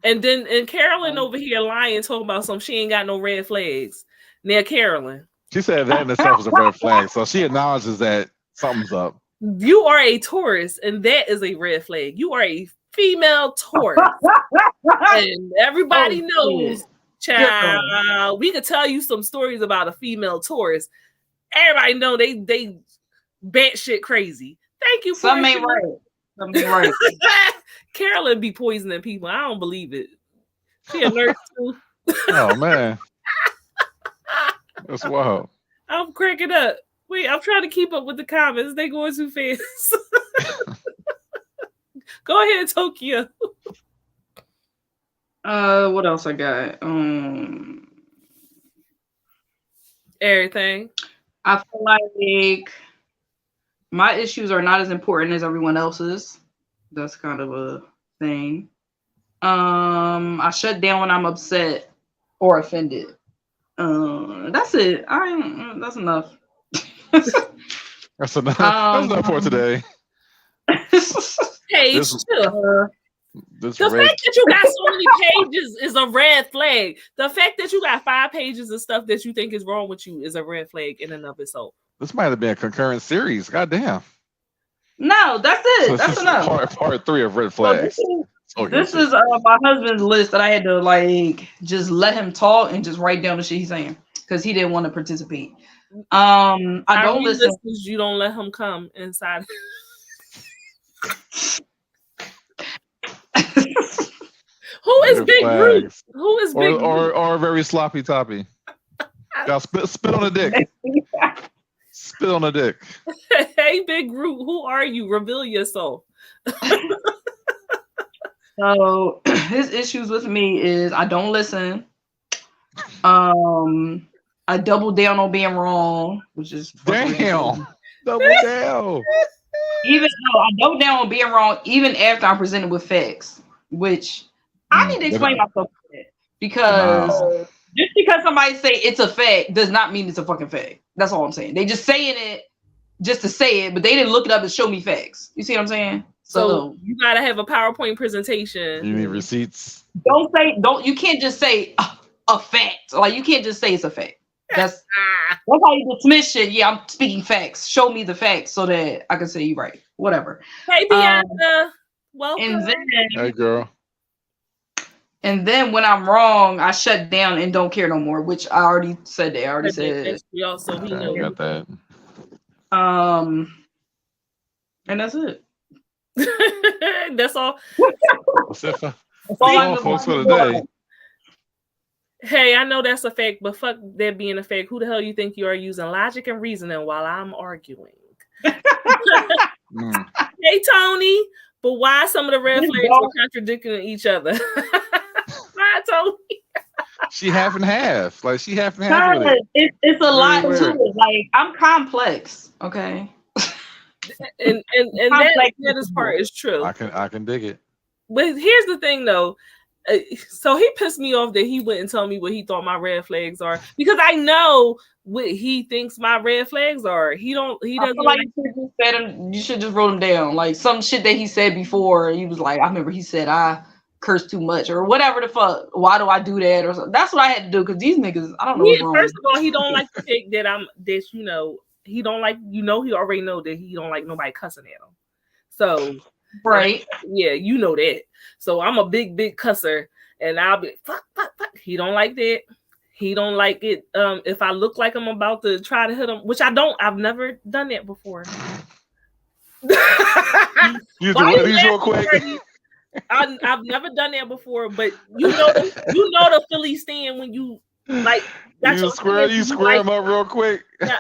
And Carolyn over here lying, talking about something. She ain't got no red flags. Now Carolyn. She said that in itself is a red flag. So she acknowledges that something's up. You are a Taurus, and that is a red flag. You are a female Taurus. And everybody knows, child, we could tell you some stories about a female Taurus. Everybody know they batshit crazy. Thank you. Something ain't right. Something ain't right. Carolyn be poisoning people. I don't believe it. She a nurse too. Oh man. That's wild. I'm cracking up. Wait, I'm trying to keep up with the comments. They going too fast. Go ahead, Tokyo. What else I got? Everything. I feel like my issues are not as important as everyone else's. That's kind of a thing. I shut down when I'm upset or offended. That's it. That's enough. That's enough. That's enough for today. Page 2. The fact that you got so many pages is a red flag. The fact that you got 5 pages of stuff that you think is wrong with you is a red flag in and of itself. This might have been a concurrent series. God damn. No, that's it. So that's enough. Part 3 of red flags. This is my husband's list that I had to like just let him talk and just write down the shit he's saying because he didn't want to participate. I don't listen. You don't let him come inside. Who is Big Groot? Who is Big Groot? Or very sloppy toppy. Got spit on a dick. Spit on a dick. Hey, Big Groot, who are you? Reveal yourself. So his issues with me is I don't listen. I double down on being wrong, which is damn. Double down. Even though I double down on being wrong, even after I'm presented with facts, which I need to explain myself because just because somebody say it's a fact does not mean it's a fucking fact. That's all I'm saying. They just saying it just to say it, but they didn't look it up and show me facts. You see what I'm saying? So you gotta have a PowerPoint presentation. You need receipts. You can't just say a fact. Like you can't just say it's a fact. That's how you dismiss shit. Yeah, I'm speaking facts. Show me the facts so that I can say you right. Whatever. Hey Bianca, welcome. Hey girl. And then when I'm wrong, I shut down and don't care no more, which I already said that. I already said. We also got that. And that's it. That's all. That's all folks for today. Hey, I know that's a fact, but fuck that being a fact. Who the hell you think you are using logic and reasoning while I'm arguing? Hey, Tony, but why some of the red flags were contradicting each other? Why, Tony? She half and half. Like she half and half. It's a lot to it. Like I'm complex. Okay. and that is part is true. I can dig it. But here's the thing, though. So he pissed me off that he wouldn't tell me what he thought my red flags are because I know what he thinks my red flags are. He doesn't. Like you should just wrote them down. Like some shit that he said before. He was like, I remember he said I curse too much or whatever the fuck. Why do I do that or something? That's what I had to do because these niggas, I don't know. Yeah, first of all, he don't like to think that he don't like he already know that he don't like nobody cussing at him. So right, yeah, you know that. So I'm a big cusser, and I'll be fuck. He don't like that. He don't like it. If I look like I'm about to try to hit him, which I don't. I've never done that before. You do these real quick. I've never done that before, but you know the Philly stand when you like. You square them up real quick. I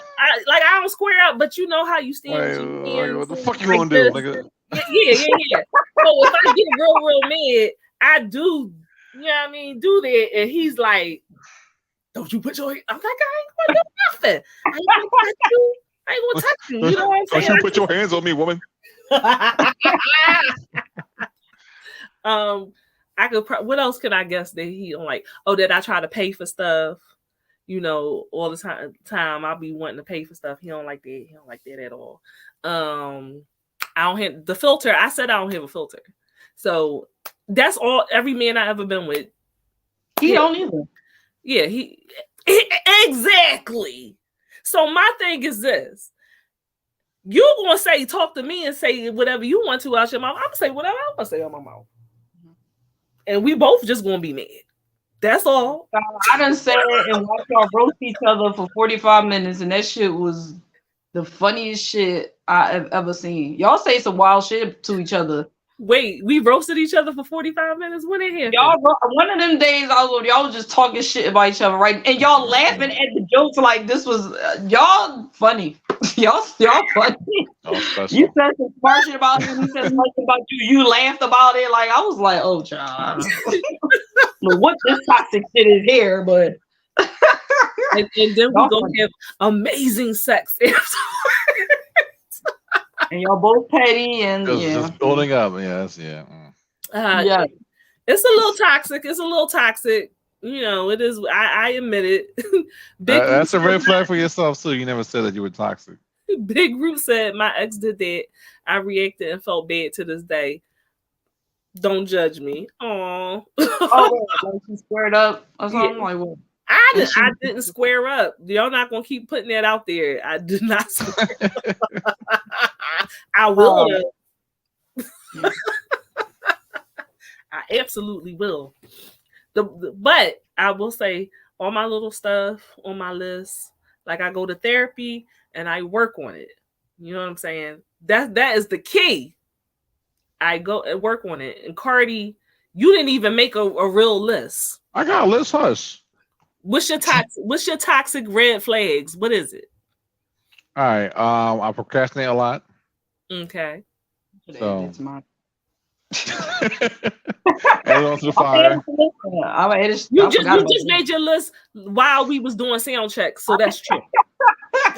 don't square up, but you know how you stand. What the fuck you gonna do? Yeah. So if I get real mad, I do. You know what I mean? Do that, and he's like, "Don't you put your?" I'm like, "I ain't gonna do nothing. I ain't gonna touch you. You know what I'm saying? Don't you put your hands on me, woman." I could. What else could I guess that he don't like? Oh, that I try to pay for stuff. You know, all the time I'll be wanting to pay for stuff. He don't like that. He don't like that at all. I don't have the filter. I said I don't have a filter. So that's all. Every man I ever been with. He don't either. Yeah, he exactly. So my thing is this. You gonna say talk to me and say whatever you want to out your mouth. I'm gonna say whatever I want to say out my mouth. And we both just gonna be mad. That's all. I done said it and watched y'all roast each other for 45 minutes, and that shit was the funniest shit I have ever seen. Y'all say some wild shit to each other. Wait, we roasted each other for 45 minutes? What in here? Y'all, one of them days y'all was just talking shit about each other, right? And y'all laughing at the jokes like this was y'all funny. y'all funny. You said some smart shit about him. He said something about you. You laughed about it. Like I was like, oh, child. What this toxic shit is here, but and then we're gonna have amazing sex afterwards. And y'all both petty and just building up. Yes, yeah. Yeah. It's a little toxic. You know, it is. I admit it. That's a red flag for yourself too. You never said that you were toxic. Big Root said my ex did that. I reacted and felt bad to this day. Don't judge me. Aww. Like she squared up or something. Yeah. Like what? I didn't square up. Y'all not gonna keep putting that out there. I did not square up. I will. I absolutely will. But I will say all my little stuff on my list, like I go to therapy and I work on it. You know what I'm saying? That is the key. I go and work on it. And Cardi, you didn't even make a real list. I got a list, hush. What's your toxic red flags? What is it? All right. I procrastinate a lot. Okay. So It's mine. add it on to the fire. You just made your list while we was doing sound checks, so that's true.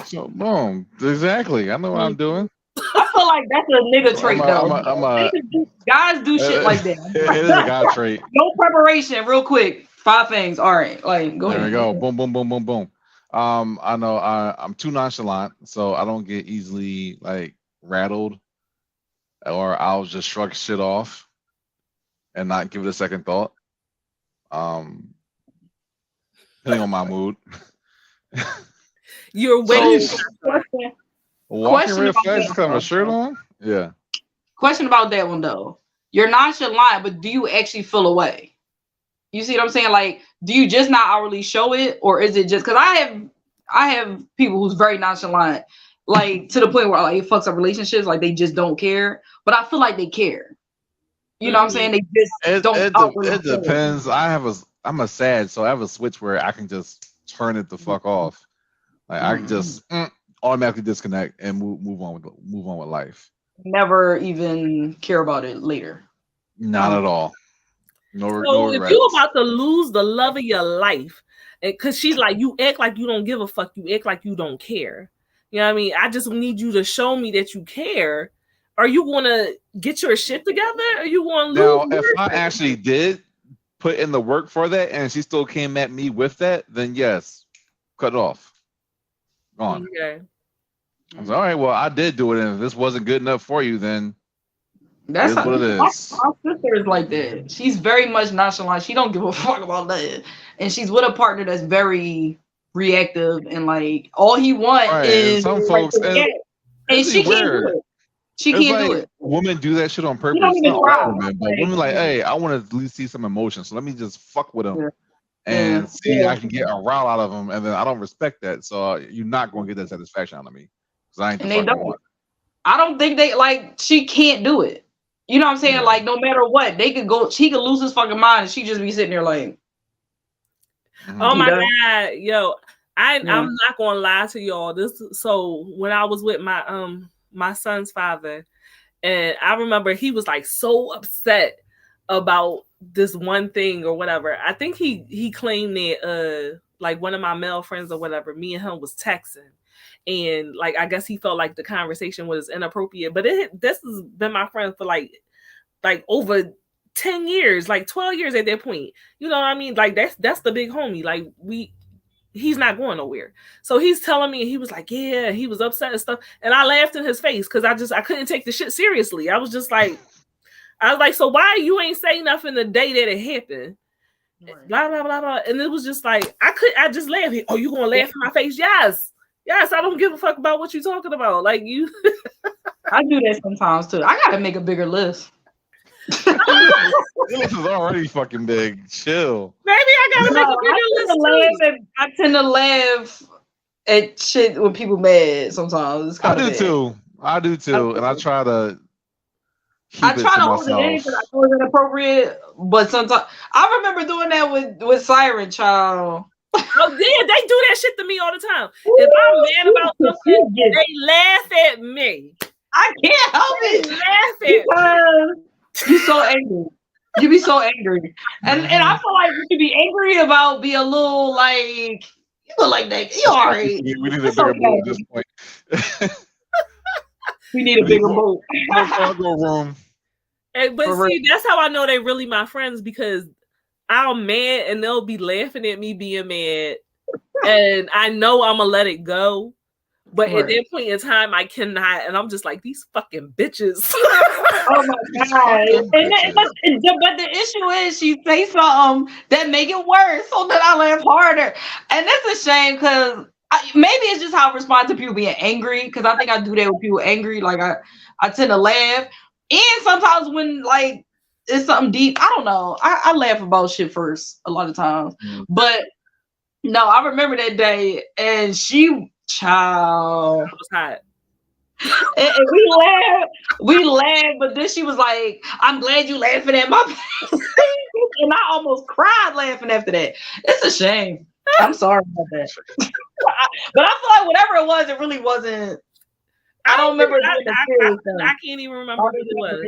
So boom, exactly. I know what I'm doing. I feel like that's a nigga trait, though. Guys do shit like that. It is a guy trait. No preparation, real quick. 5 things. All right, like go ahead. There we go. Boom, boom, boom, boom, boom. I know I'm too nonchalant, so I don't get easily like rattled, or I'll just shrug shit off and not give it a second thought. Depending on my mood. You're waiting. Walking red flags because I have a shirt on? Yeah. Question about that one though. You're nonchalant, but do you actually feel away? You see what I'm saying? Like, do you just not outwardly show it, or is it just because I have people who's very nonchalant, like to the point where like it fucks up relationships, like they just don't care. But I feel like they care. You know what I'm saying? They just don't. It depends. I'm a sad, so I have a switch where I can just turn it the fuck off. Like I can just automatically disconnect and move on with life. Never even care about it later. Not at all. No So regrets. if you're about to lose the love of your life, because she's like, you act like you don't give a fuck, you act like you don't care. You know what I mean? I just need you to show me that you care. Are you going to get your shit together? Or you want to lose? Now, if I actually did put in the work for that and she still came at me with that, then yes, cut it off. Gone. Okay. I was like, all right, well, I did do it, and if this wasn't good enough for you, then that's what it is. My sister is like that. She's very much nonchalant. She don't give a fuck about that, and she's with a partner that's very reactive and like all he wants is some folks and she can't do it. She can't do it. Women do that shit on purpose. Not even try. Women, but women like, hey, I want to at least see some emotion, so let me just fuck with them and see I can get a rile out of them, and then I don't respect that, so you're not going to get that satisfaction out of me. I ain't I don't think they like. She can't do it. You know what I'm saying? Yeah. Like no matter what, they could go. She could lose his fucking mind, and she just be sitting there like, "Oh my god, yo!" I'm not gonna lie to y'all. So when I was with my son's father, and I remember he was like so upset about this one thing or whatever. I think he claimed that like one of my male friends or whatever, me and him was texting. And like I guess he felt like the conversation was inappropriate, but this has been my friend for like over 10 years, like 12 years at that point. You know what I mean? Like that's the big homie. Like he's not going nowhere. So he's telling me, and he was like, yeah, he was upset and stuff. And I laughed in his face because I couldn't take the shit seriously. I was like, so why you ain't say nothing the day that it happened? Right. Blah blah blah blah. And it was just like I just laughed. Oh, you gonna laugh in my face? Yes, I don't give a fuck about what you're talking about. Like you I do that sometimes too. I gotta make a bigger list. This is already fucking big. Chill. Maybe I gotta make a bigger list. I tend to laugh at shit when people mad sometimes. I do too. And I try to hold it in because I know it's inappropriate. But sometimes I remember doing that with Siren Child. Oh yeah, they do that shit to me all the time. If I'm mad about something, they laugh at me. I can't help it. Laugh at me. You're so angry. You be so angry, and I feel like you should be angry about be a little like you look like that. You alright. We need a bigger boat at this point. We need a bigger boat. room. But see, that's how I know they really my friends because I'm mad and they'll be laughing at me being mad, and I know I'm gonna let it go. But at that point in time, I cannot, and I'm just like these fucking bitches. Oh my god! But the issue is, she say something that make it worse, so that I laugh harder, and that's a shame because maybe it's just how I respond to people being angry. Because I think I do that with people angry. Like I tend to laugh, and sometimes when like it's something deep. I don't know. I laugh about shit first a lot of times, but no, I remember that day, and child. It was hot. And we laughed, but then she was like, "I'm glad you laughing at my," and I almost cried laughing after that. It's a shame. I'm sorry about that, but I feel like whatever it was, it really wasn't. I don't remember. I can't even remember what it was.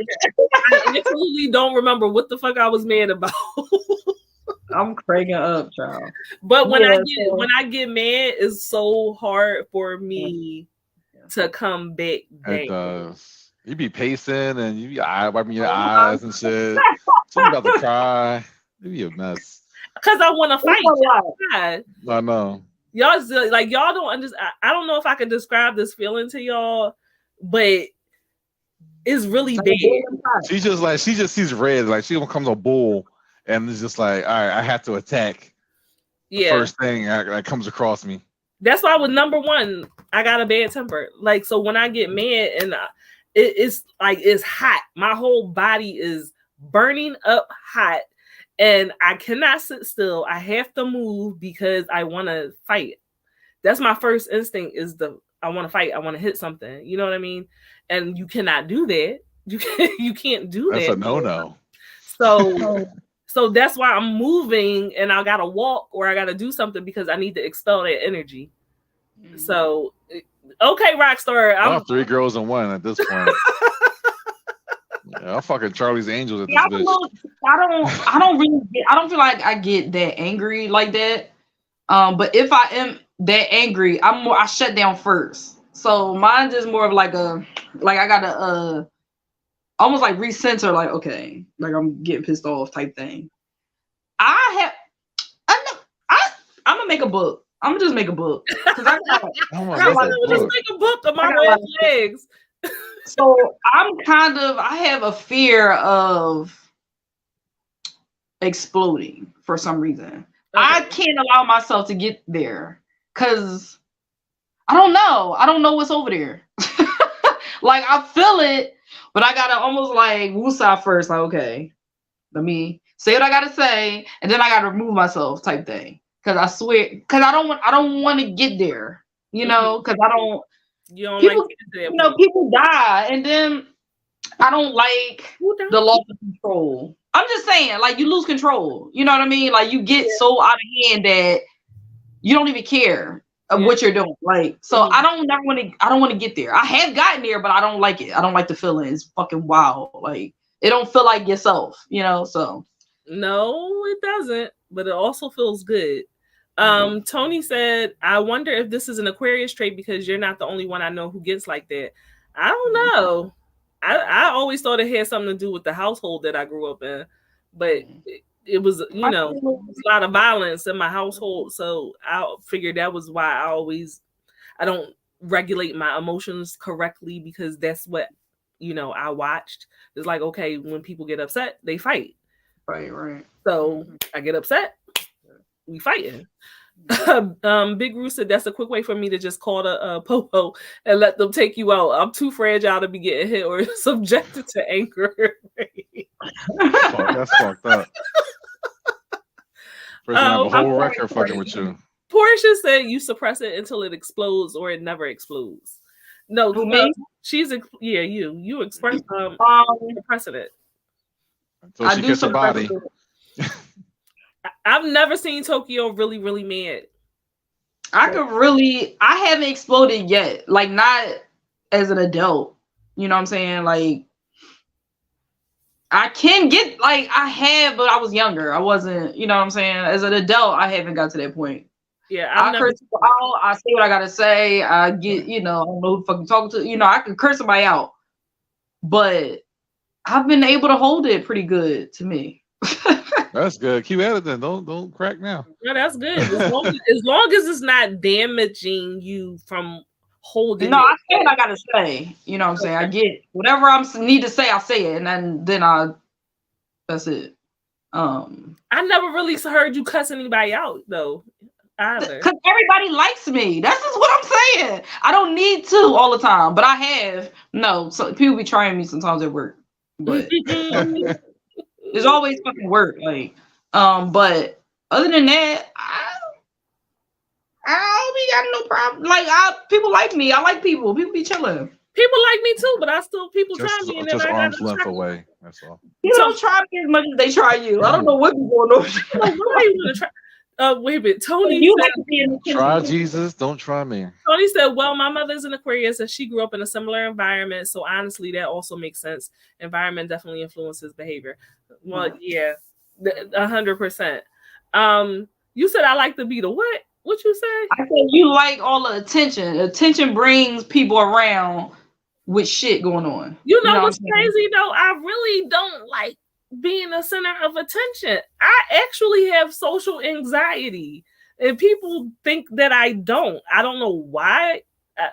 I absolutely don't remember what the fuck I was mad about. I'm cracking up, child. But when I get mad, it's so hard for me to come back down. It does. You be pacing and you be wiping your eyes and shit. Something about to cry. You be a mess. Because I want to fight. I know. Y'all don't understand. I don't know if I can describe this feeling to y'all, but it's really bad. She just sees red. Like she becomes a bull, and it's just like, all right, I have to attack. The first thing that comes across me. That's why with number one, I got a bad temper. Like, so when I get mad and it's like it's hot, my whole body is burning up hot. And I cannot sit still. I have to move because I want to fight. That's my first instinct I want to fight. I want to hit something. You know what I mean? And you cannot do that. You can't do that. That's a no-no. So that's why I'm moving and I got to walk or I got to do something because I need to expel that energy. So, okay, Rockstar. I'm 3 girls in one at this point. Yeah, I'm fucking Charlie's Angels at this bitch. I don't feel like I get that angry like that. But if I am that angry, I shut down first. So mine is more of like I gotta almost like recenter, like, okay, like I'm getting pissed off type thing. I'm gonna make a book. I'm gonna just make a book. Just make a book of my red legs. So I have a fear of exploding for some reason. Okay. I can't allow myself to get there because I don't know what's over there. Like I feel it, but I gotta almost like woosah first. Like, okay, let me say what I gotta say, and then I gotta remove myself type thing. Because I swear, because I don't want to get there. You know, because I don't. You don't people, like people die, and then I don't like the loss of control. I'm just saying, like you lose control. You know what I mean? Like you get so out of hand that you don't even care of what you're doing. Like so, I don't want to get there. I have gotten there, but I don't like it. I don't like the feeling. It's fucking wild. Like it don't feel like yourself. You know? So no, it doesn't. But it also feels good. Tony said, I wonder if this is an Aquarius trait because you're not the only one I know who gets like that. I don't know. I always thought it had something to do with the household that I grew up in, but it was, a lot of violence in my household. So I figured that was why I don't regulate my emotions correctly because that's what, I watched. It's like, okay, when people get upset, they fight. Right. So I get upset. We fighting. Big Roo said that's a quick way for me to just call the popo and let them take you out. I'm too fragile to be getting hit or subjected to anger. That's fucked up. Person have a whole record fucking with you. Portia said you suppress it until it explodes or it never explodes. No, you express suppressing it. So she gets her body. I've never seen Tokyo really, really mad. I haven't exploded yet. Like not as an adult. You know what I'm saying? Like I can get like I have, but I was younger. I wasn't, you know what I'm saying? As an adult, I haven't got to that point. Yeah, I curse people out, I say what I gotta say, I get, I don't know who the fuck I'm talking to, I can curse somebody out. But I've been able to hold it pretty good to me. That's good. Keep at it then. Don't crack now. Yeah, that's good. As long as it's not damaging you from holding. No, I say what I gotta say. You know what I'm saying? I get whatever I need to say, I say it, and then that's it. I never really heard you cuss anybody out though. Either. Because everybody likes me. That's just what I'm saying. I don't need to all the time, but I have. No, so people be trying me sometimes at work. But There's always fucking work. Like, but other than that, I don't be got no problem. Like, people like me. I like people. People be chilling. People like me too, but I still people try me, and then just I arm's gotta length try. away. That's all. People don't try me as much as they try you. I don't know what be going on. Why you gonna try? Wait a minute. Tony You said, like to be in the Try Jesus, don't try me. Tony said, well, my mother's an Aquarius and she grew up in a similar environment. So honestly, that also makes sense. Environment definitely influences behavior. Well, yeah, 100%. You said I like to be the what? What you say? I said you like all the attention. Attention brings people around with shit going on. You know what's what crazy though? I really don't like being the center of attention. I actually have social anxiety. And people think that I don't know why.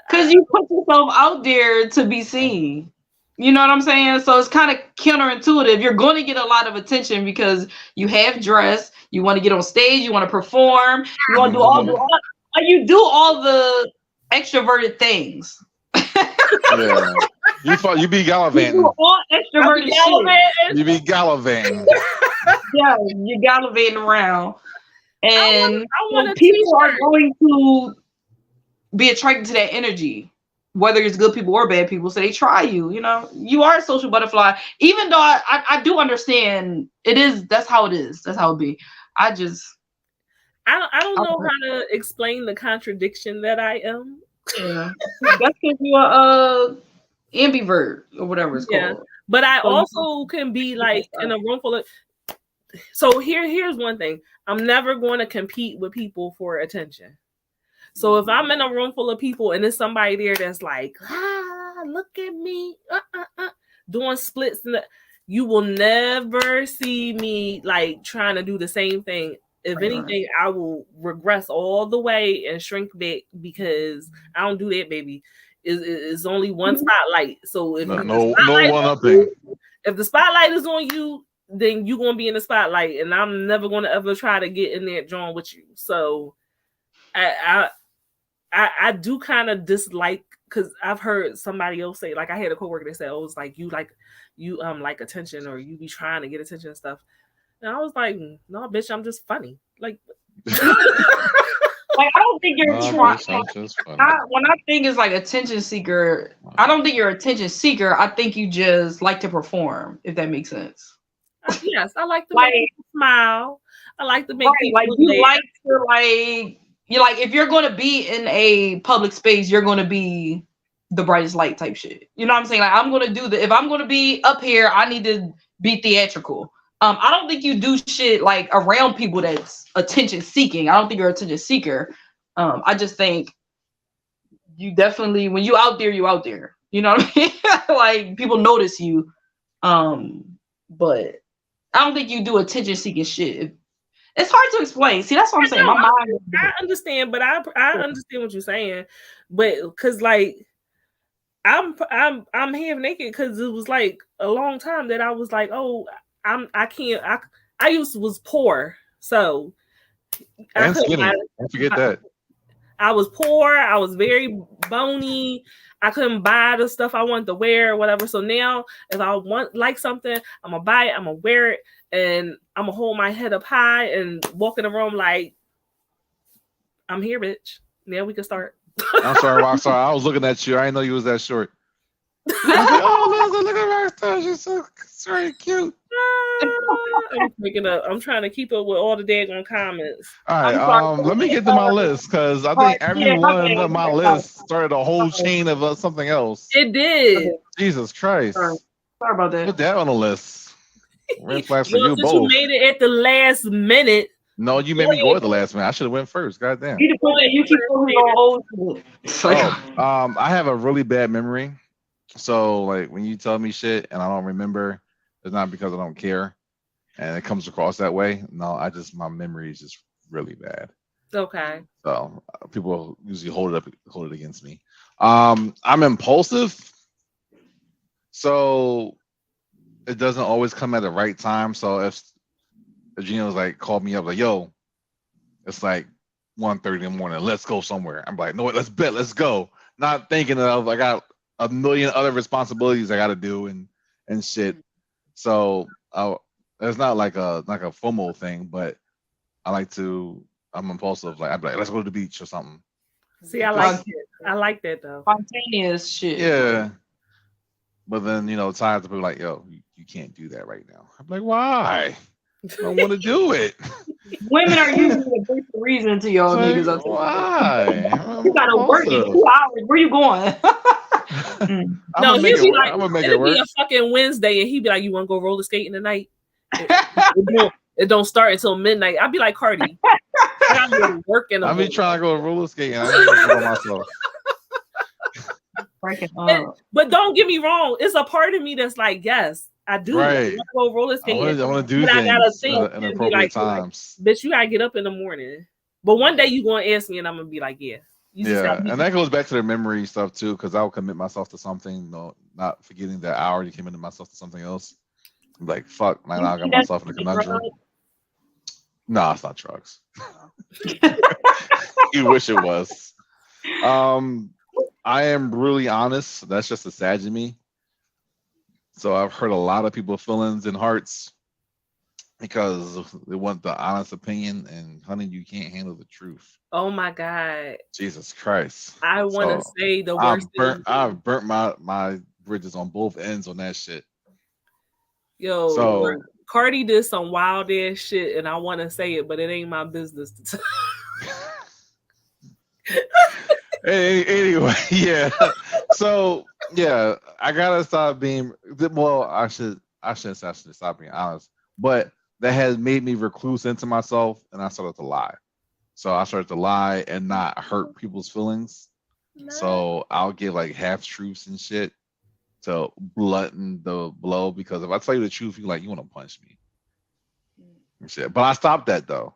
Because you put yourself out there to be seen. You know what I'm saying? So it's kind of counterintuitive. You're going to get a lot of attention because you have dress. You want to get on stage. You want to perform. You want to do all the extroverted things. Yeah. You be gallivanting. You do all extroverted shit. You be gallivanting. Yeah, you're gallivanting around. And when people are going to be attracted to that energy, whether it's good people or bad people. So they try you. You know, you are a social butterfly. Even though I do understand that's how it is. That's how it be. I don't know how to explain the contradiction that I am. Yeah, that's because you're a ambivert or whatever it's called. But I also can be like in a room full of. So here's one thing. I'm never going to compete with people for attention. So if I'm in a room full of people and there's somebody there that's like, look at me, doing splits, you will never see me like trying to do the same thing. If anything, I will regress all the way and shrink back because I don't do that, baby. It's only one spotlight. So if no one upping. If the spotlight is on you, then you're gonna be in the spotlight, and I'm never gonna ever try to get in that joint with you. So I do kind of dislike, because I've heard somebody else say, like I had a coworker that said, "Oh, it's like you like attention, or you be trying to get attention and stuff." And I was like, "No, bitch, I'm just funny." Like, I don't think you're trying. When I think it's like attention seeker, I don't think you're attention seeker. I think you just like to perform, if that makes sense. Yes, I like to make people smile. I like to make people like you like to you're like, if you're going to be in a public space, you're going to be the brightest light type shit. You know what I'm saying? Like, I'm going to if I'm going to be up here, I need to be theatrical. I don't think you do shit like around people that's attention seeking. I don't think you're an attention seeker. I just think you definitely, when you out there, you out there. You know what I mean? Like, people notice you. But I don't think you do attention seeking shit. It's hard to explain. See, that's what I'm saying. My mind. I understand, but I understand what you're saying, but because like I'm half naked because it was like a long time that I was like, oh, I was poor, so and skinny. Don't forget that. I was poor. I was very bony. I couldn't buy the stuff I wanted to wear or whatever. So now if I like something, I'm gonna buy it, I'm gonna wear it, and I'm gonna hold my head up high and walk in the room like, I'm here, bitch. Now we can start. I'm sorry, Rockstar. I was looking at you. I didn't know you was that short. I was like, oh, look at Rockstar. She's so very cute. I'm trying to keep up with all the daggone comments. All right, let me get to my list, because I think everyone on my list started a whole chain of something else. It did. Jesus Christ. Sorry about that. Put that on the list. Red flags for you both. You made it at the last minute. No, you made me go at the last minute. I should have went first. Goddamn. You keep going old. I have a really bad memory. So like when you tell me shit and I don't remember, it's not because I don't care and it comes across that way. No, my memory is just really bad. Okay. So people usually hold it against me. I'm impulsive. So it doesn't always come at the right time. So if Gino's like called me up like, yo, it's like 1:30 in the morning, let's go somewhere. I'm like, no, let's bet, let's go. Not thinking of I got a million other responsibilities I got to do and shit. So It's not like a FOMO thing, but I'm impulsive. Like I'd be like, let's go to the beach or something. See, I like it. I like that though. Spontaneous shit. Yeah. But then, times people like, yo, you can't do that right now. I'm like, why? I don't want to do it. Women are usually a big reason to y'all Like, niggas. why? You gotta work in 2 hours. Where you going? No, he'd be like, I'm gonna make it it'll work. be a fucking Wednesday, and he'd be like, "You want to go roller skating tonight?" It don't start until midnight. I'd be like, Cardi, I gotta go to work in the I be morning. trying to go roller skating. I ain't gonna by myself. But don't get me wrong, it's a part of me that's like, yes, I do. Right. I want to go roller skating. I want to do but things I gotta think in appropriate times. Bitch, you gotta get up in the morning. But one day you gonna ask me, and I'm gonna be like, yeah. And that goes back to the memory stuff too, because I'll commit myself to something, not forgetting that I already committed myself to something else. I'm like, fuck, man, I got myself in a conundrum. No, it's not drugs. You wish it was. I am really honest. That's just a sad in me. So I've heard a lot of people's feelings and hearts because they want the honest opinion, and honey, you can't handle the truth. Oh my God. Jesus Christ. I want to say the worst thing. I've burnt my bridges on both ends on that shit. Yo, so Cardi did some wild ass shit, and I want to say it, but it ain't my business to tell. Anyway, yeah. So yeah, I gotta stop being. Well, I shouldn't say I should stop being honest, but that has made me recluse into myself, and I started to lie. So I started to lie and not hurt people's feelings. No. So I'll give like half truths and shit to blunt the blow, because if I tell you the truth, you want to punch me. And shit. But I stopped that though.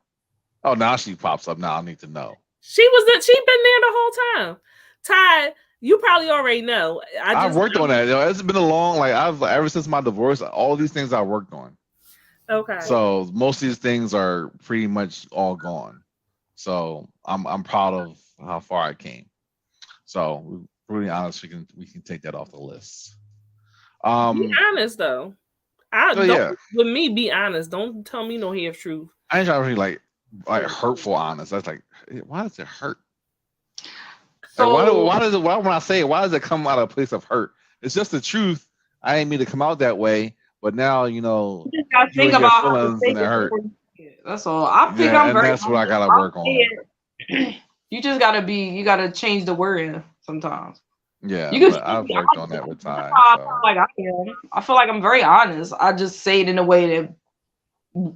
Oh, now she pops up. Now I need to know. She been there the whole time. Ty, you probably already know. I've worked on that. It's been a long, ever since my divorce, all these things I worked on. Okay. So most of these things are pretty much all gone. So I'm proud of how far I came. So really honest, we can take that off the list. Be honest though. With me, be honest. Don't tell me no half truth. I ain't trying to be like hurtful honest. That's like, why does it hurt? So why when I say it, why does it come out of a place of hurt? It's just the truth. I ain't mean to come out that way, but now you just gotta think about feelings and it hurt. That's all. I think I'm very. That's what I gotta work on. You just gotta change the wording sometimes. Yeah, I've worked on that with time. I feel like I'm very honest. I just say it in a way that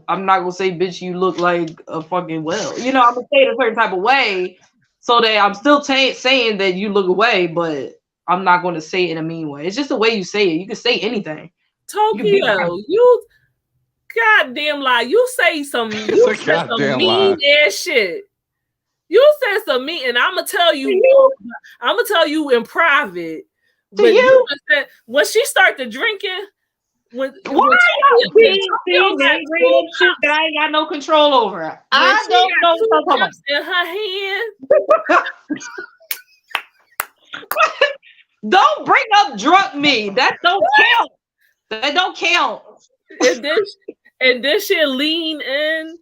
I'm not gonna say, bitch, you look like a fucking whale. I'm gonna say it a certain type of way so that I'm still saying that you look away, but I'm not gonna say it in a mean way. It's just the way you say it. You can say anything. Tokyo, you goddamn lie. You say some mean ass shit. You said some mean, and I'm gonna tell you. I'm gonna tell you in private. When she started drinking, why shit that I ain't got no control over? I don't know what's up in her hand. Don't bring up drunk me. That don't count. That don't count. And this shit lean in.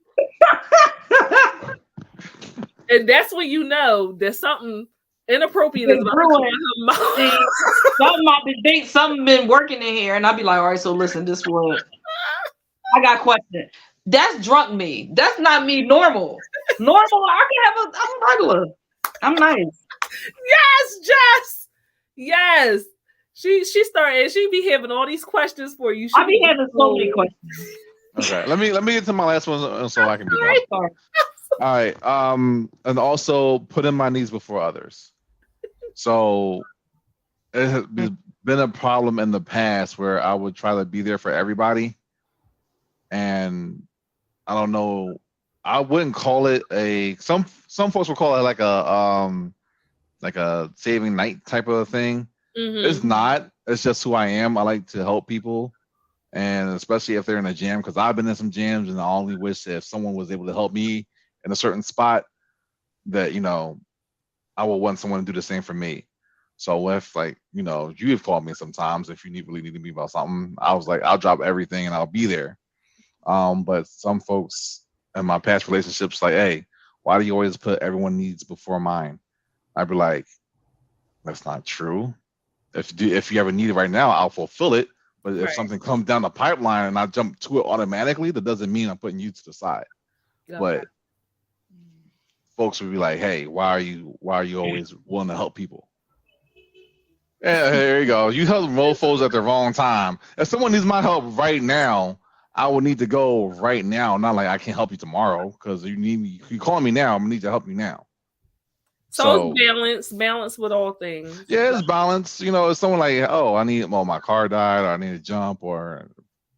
And that's when you know there's something inappropriate is about to come out of her mouth. Something been working in here, and I'll be like, all right, so listen, this one. I got a question. That's drunk me. That's not me normal. Normal, I'm regular. I'm nice. Yes, Jess. Yes. She started, she be having all these questions for you. I be having so many questions. Okay, let me get to my last one so I can be done. All right. And also putting my needs before others. So it has been a problem in the past where I would try to be there for everybody. And I don't know, I wouldn't call it some folks would call it like a saving night type of thing. Mm-hmm. It's not. It's just who I am. I like to help people. And especially if they're in a jam, because I've been in some jams and I only wish that if someone was able to help me in a certain spot, that I would want someone to do the same for me. So if you have called me sometimes if you really need me about something, I was like, I'll drop everything and I'll be there. But some folks in my past relationships like, hey, why do you always put everyone needs before mine? I'd be like, that's not true. If you ever need it right now, I'll fulfill it. But if Right. something comes down the pipeline and I jump to it automatically, that doesn't mean I'm putting you to the side. Okay. But folks would be like, hey, why are you always willing to help people? Yeah, there you go. You help mofos at the wrong time. If someone needs my help right now, I will need to go right now. Not like I can't help you tomorrow because you need me. You call me now. I'm gonna need to help you now. So it's balance with all things. Yeah, it's balance. You know, if someone like, oh, my car died, or I need to jump, or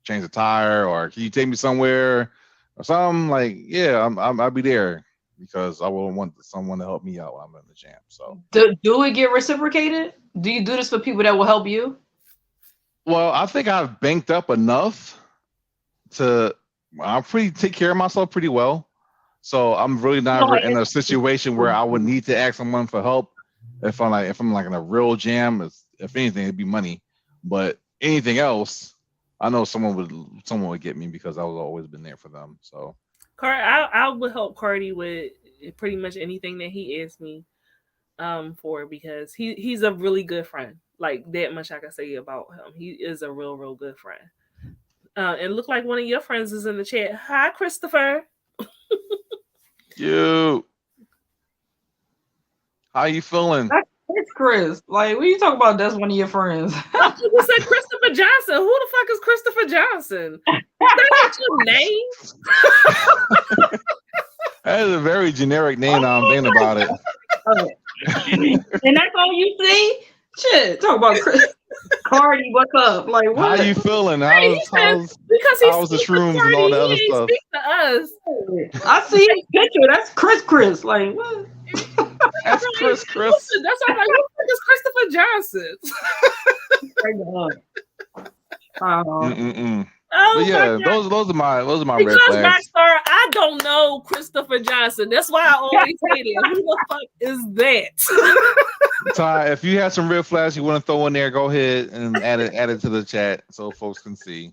change the tire, or can you take me somewhere, or something like, yeah, I'll be there because I will want someone to help me out while I'm in the jam. So, do it get reciprocated? Do you do this for people that will help you? Well, I think I've banked up enough to take care of myself pretty well. So I'm really not in a situation where I would need to ask someone for help. If I'm like in a real jam, if anything, it'd be money. But anything else, I know someone would get me because I was always been there for them. So I would help Cardi with pretty much anything that he asked me for, because he's a really good friend. Like, that much I can say about him. He is a real good friend. And look like one of your friends is in the chat. Hi, Christopher. You. How you feeling? It's Chris. Like, what are you talking about? That's one of your friends. You said Christopher Johnson. Who the fuck is Christopher Johnson? That's your name? That is a very generic name. Now I'm thinking about it. And that's all you see? Shit, talk about Chris. Cardi, what's up? Like, what? How you feeling? How's the shrooms and all the other stuff? Speak to us. I see his picture. That's Chris. Like, what? That's Chris. That's all. Like, who the fuck is Christopher Johnson? Oh, but yeah, those are my because red flags. Rockstar, I don't know Christopher Johnson. That's why I always say that. Who the fuck is that? Ty, if you have some red flags you want to throw in there, go ahead and add it to the chat so folks can see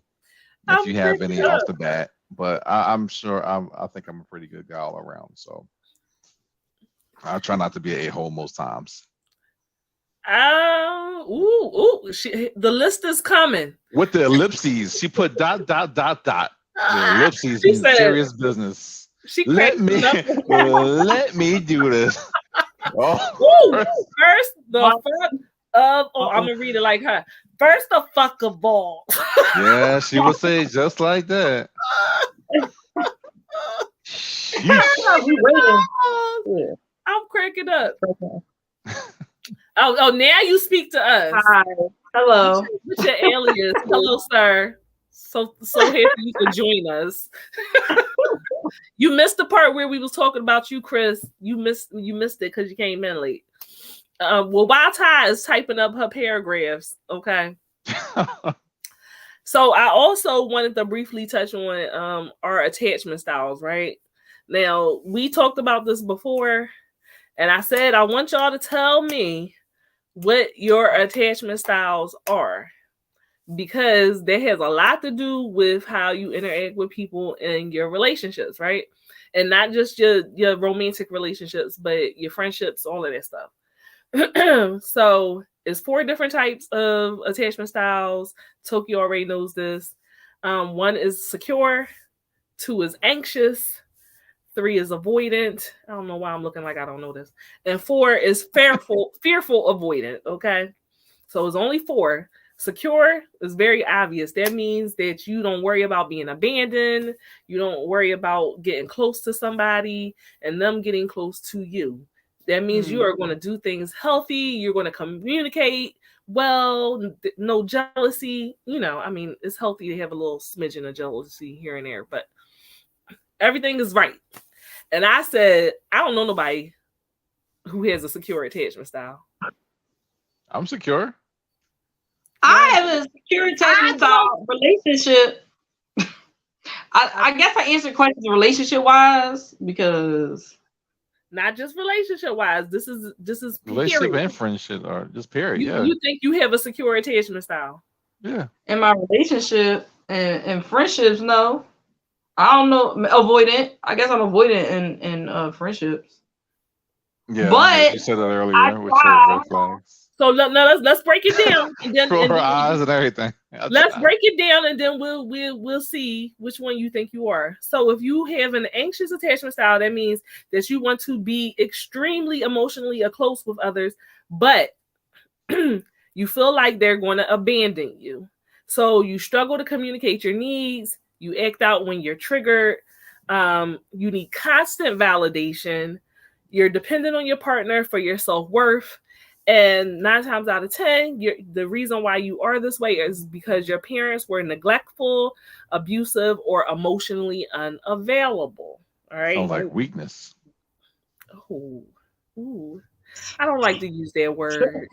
if you have any off the bat. But I'm sure I think I'm a pretty good guy all around. So I try not to be an a-hole most times. The list is coming. With the ellipses, she put ... The ellipses mean serious business. Let me do this. First the fuck of. Oh, I'm gonna read it like her. First the fuck of all. Yeah, she would say just like that. I'm cracking up. Oh, now you speak to us. Hi. Hello. What's your alias? Hello, sir. So happy you could join us. You missed the part where we was talking about you, Chris. You missed it because you came in late. Well, while Ty is typing up her paragraphs, okay. So I also wanted to briefly touch on our attachment styles, right? Now, we talked about this before, and I said I want y'all to tell me what your attachment styles are, because that has a lot to do with how you interact with people in your relationships, right? And not just your romantic relationships, but your friendships, all of that stuff. So it's 4 different types of attachment styles. Tokyo already knows this. 1 is secure, 2 is anxious, 3 is avoidant. I don't know why I'm looking like I don't know this. And 4 is fearful avoidant. Okay. So it's only 4. Secure is very obvious. That means that you don't worry about being abandoned. You don't worry about getting close to somebody and them getting close to you. That means you are going to do things healthy. You're going to communicate well, no jealousy. You know, I mean, it's healthy to have a little smidgen of jealousy here and there, but everything is right. And I said, I don't know nobody who has a secure attachment style. I'm secure. I have a secure attachment style relationship. I guess I answered questions relationship wise because not just relationship wise. This is relationship period. And friendship, or just period. You think you have a secure attachment style? Yeah. In my relationship and friendships, no. I don't know, avoidant. I guess I'm avoidant in friendships. Yeah, But you said that I earlier with your try. red flags. So let's break it down, and then Roll her eyes and everything. let's break it down, and then we'll see which one you think you are. So if you have an anxious attachment style, that means that you want to be extremely emotionally close with others, but you feel like they're going to abandon you. So you struggle to communicate your needs. You act out when you're triggered. You need constant validation. You're dependent on your partner for your self-worth. And 9 times out of 10, the reason why you are this way is because your parents were neglectful, abusive, or emotionally unavailable. All right. Sounds like weakness. Ooh. I don't like to use that word.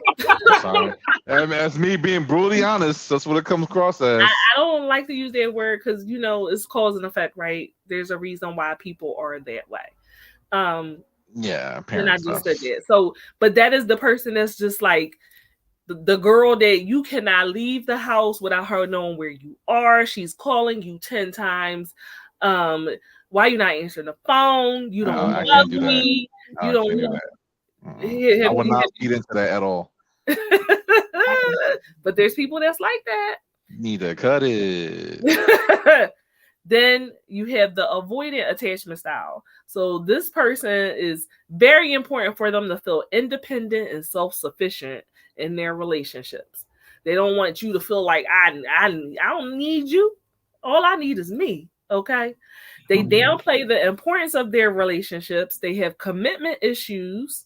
Sorry. That's me being brutally honest. That's what it comes across as. I don't like to use that word because it's cause and effect, right? There's a reason why people are that way. Yeah, and I just said that. So, but that is the person that's just like the girl that you cannot leave the house without her knowing where you are. She's calling you 10 times. Why you not answering the phone? You don't love me. You don't know. I would not feed into that at all. But there's people that's like that. Need to cut it. Then you have the avoidant attachment style. So this person is very important for them to feel independent and self-sufficient in their relationships. They don't want you to feel like I don't need you. All I need is me. Okay. They downplay the importance of their relationships. They have commitment issues.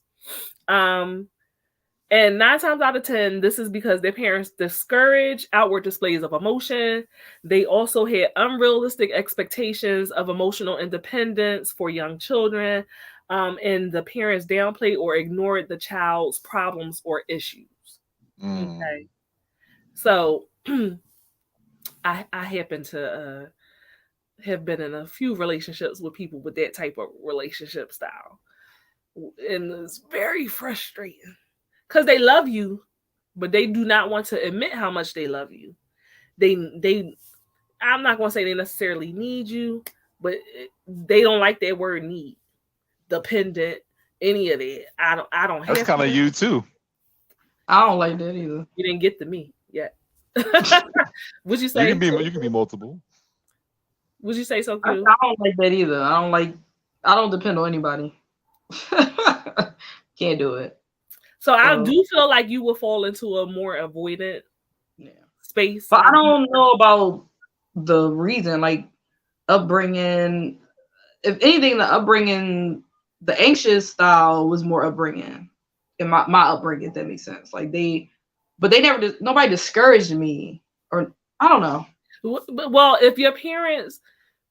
And 9 times out of 10, this is because their parents discourage outward displays of emotion. They also had unrealistic expectations of emotional independence for young children. And the parents downplayed or ignored the child's problems or issues. Okay. So I happen to have been in a few relationships with people with that type of relationship style. And it's very frustrating. Because they love you, but they do not want to admit how much they love you. I'm not going to say they necessarily need you, but they don't like that word need, dependent, any of that. I don't. That's kind of you too. I don't like that either. You didn't get to me yet. Would you say you can be multiple? Would you say so too? I don't like that either. I don't depend on anybody. Can't do it. So I do feel like you will fall into a more avoidant space. But I don't know about the reason, like upbringing. If anything, the anxious style was more upbringing in my upbringing, if that makes sense. Like nobody discouraged me, or I don't know. Well, if your parents,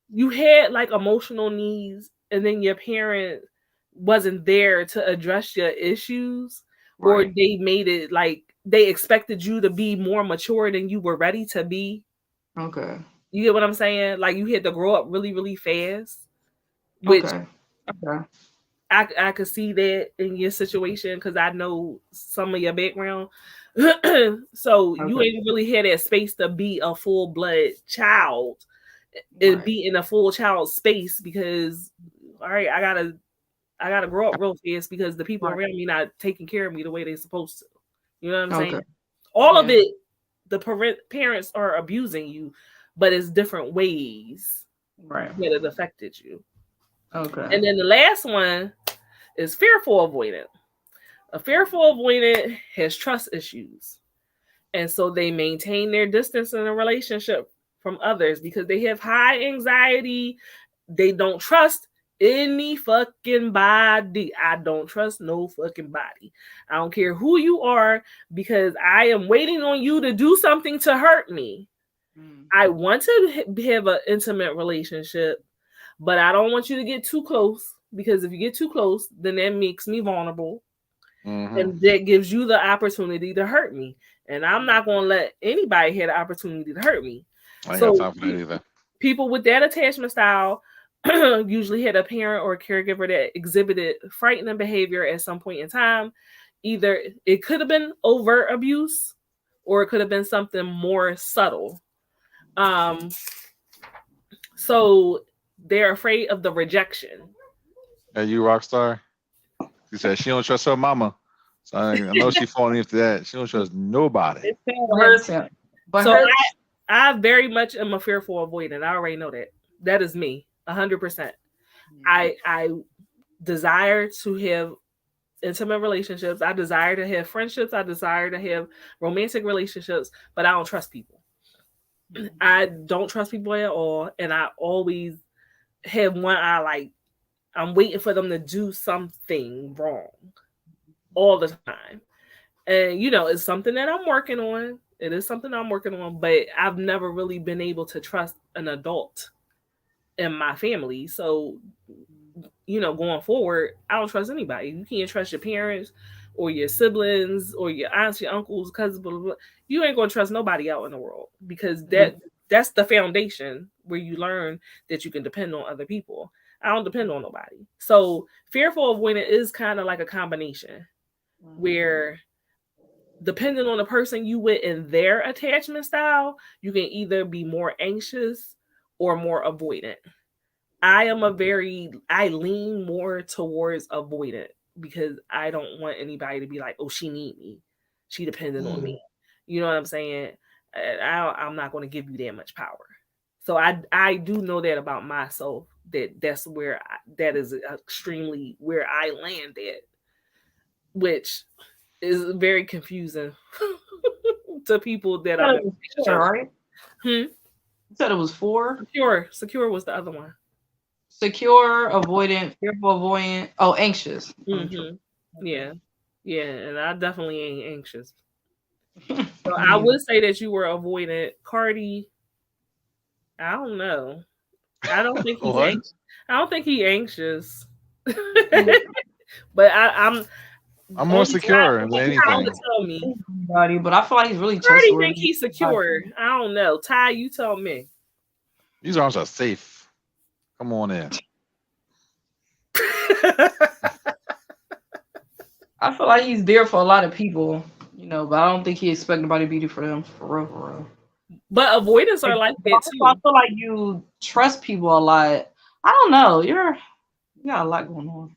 you had like emotional needs, and then your parent wasn't there to address your issues. Right. Or they made it like they expected you to be more mature than you were ready to be. Okay. You get what I'm saying? Like you had to grow up really, really fast. Which I could see that in your situation because I know some of your background. So you ain't really had that space to be a full-blood child and be in a full child space because all right, I gotta grow up real fast because the people around me not taking care of me the way they're supposed to. You know what I'm saying? All of it, the parents are abusing you, but it's different ways that it affected you. Okay. And then the last one is fearful avoidant. A fearful avoidant has trust issues. And so they maintain their distance in a relationship from others because they have high anxiety. They don't trust any fucking body. I don't trust no fucking body. I don't care who you are because I am waiting on you to do something to hurt me. I want to have an intimate relationship, but I don't want you to get too close because if you get too close, then that makes me vulnerable. And that gives you the opportunity to hurt me. And I'm not going to let anybody have the opportunity to hurt me. I ain't got time for that either. People with that attachment style usually had a parent or a caregiver that exhibited frightening behavior at some point in time. Either it could have been overt abuse or it could have been something more subtle. So they're afraid of the rejection. Are you rock star? She said she don't trust her mama. So I know she falling into that. She don't trust nobody. But so I very much am a fearful avoidant. I already know that. That is me, 100%. I desire to have intimate relationships. I desire to have friendships. I desire to have romantic relationships, but I don't trust people. I don't trust people at all, and I always have one eye like I'm waiting for them to do something wrong all the time. And it's something that I'm working on. It is something I'm working on, but I've never really been able to trust an adult in my family. So, going forward, I don't trust anybody. You can't trust your parents or your siblings or your aunts, your uncles, cousins, blah, blah, blah. You ain't going to trust nobody out in the world because that's the foundation where you learn that you can depend on other people. I don't depend on nobody. So fearful avoidant is kind of like a combination where depending on the person you with in their attachment style, you can either be more anxious or more avoidant. I lean more towards avoidant because I don't want anybody to be like, oh, she need me. She dependent on me. You know what I'm saying? I'm not going to give you that much power. So I do know that about myself, that's where that is extremely where I land at, which is very confusing to people that are right. You said it was 4. Secure was the other one. Secure, avoidant, fearful, avoidant. Oh, anxious. Mm-hmm. Yeah, and I definitely ain't anxious. So I would say that you were avoidant, Cardi. I don't know. I don't think he's anxious. I don't think he's anxious. But I'm more secure than anything. Tell me, but I feel like he's really trustworthy. I think he's secure. I don't know. Ty, you tell me. These arms are safe. Come on in. I feel like he's there for a lot of people, but I don't think he expects nobody to be there for them, for real. But avoidance are like that too. I feel like you trust people a lot. I don't know. You got a lot going on.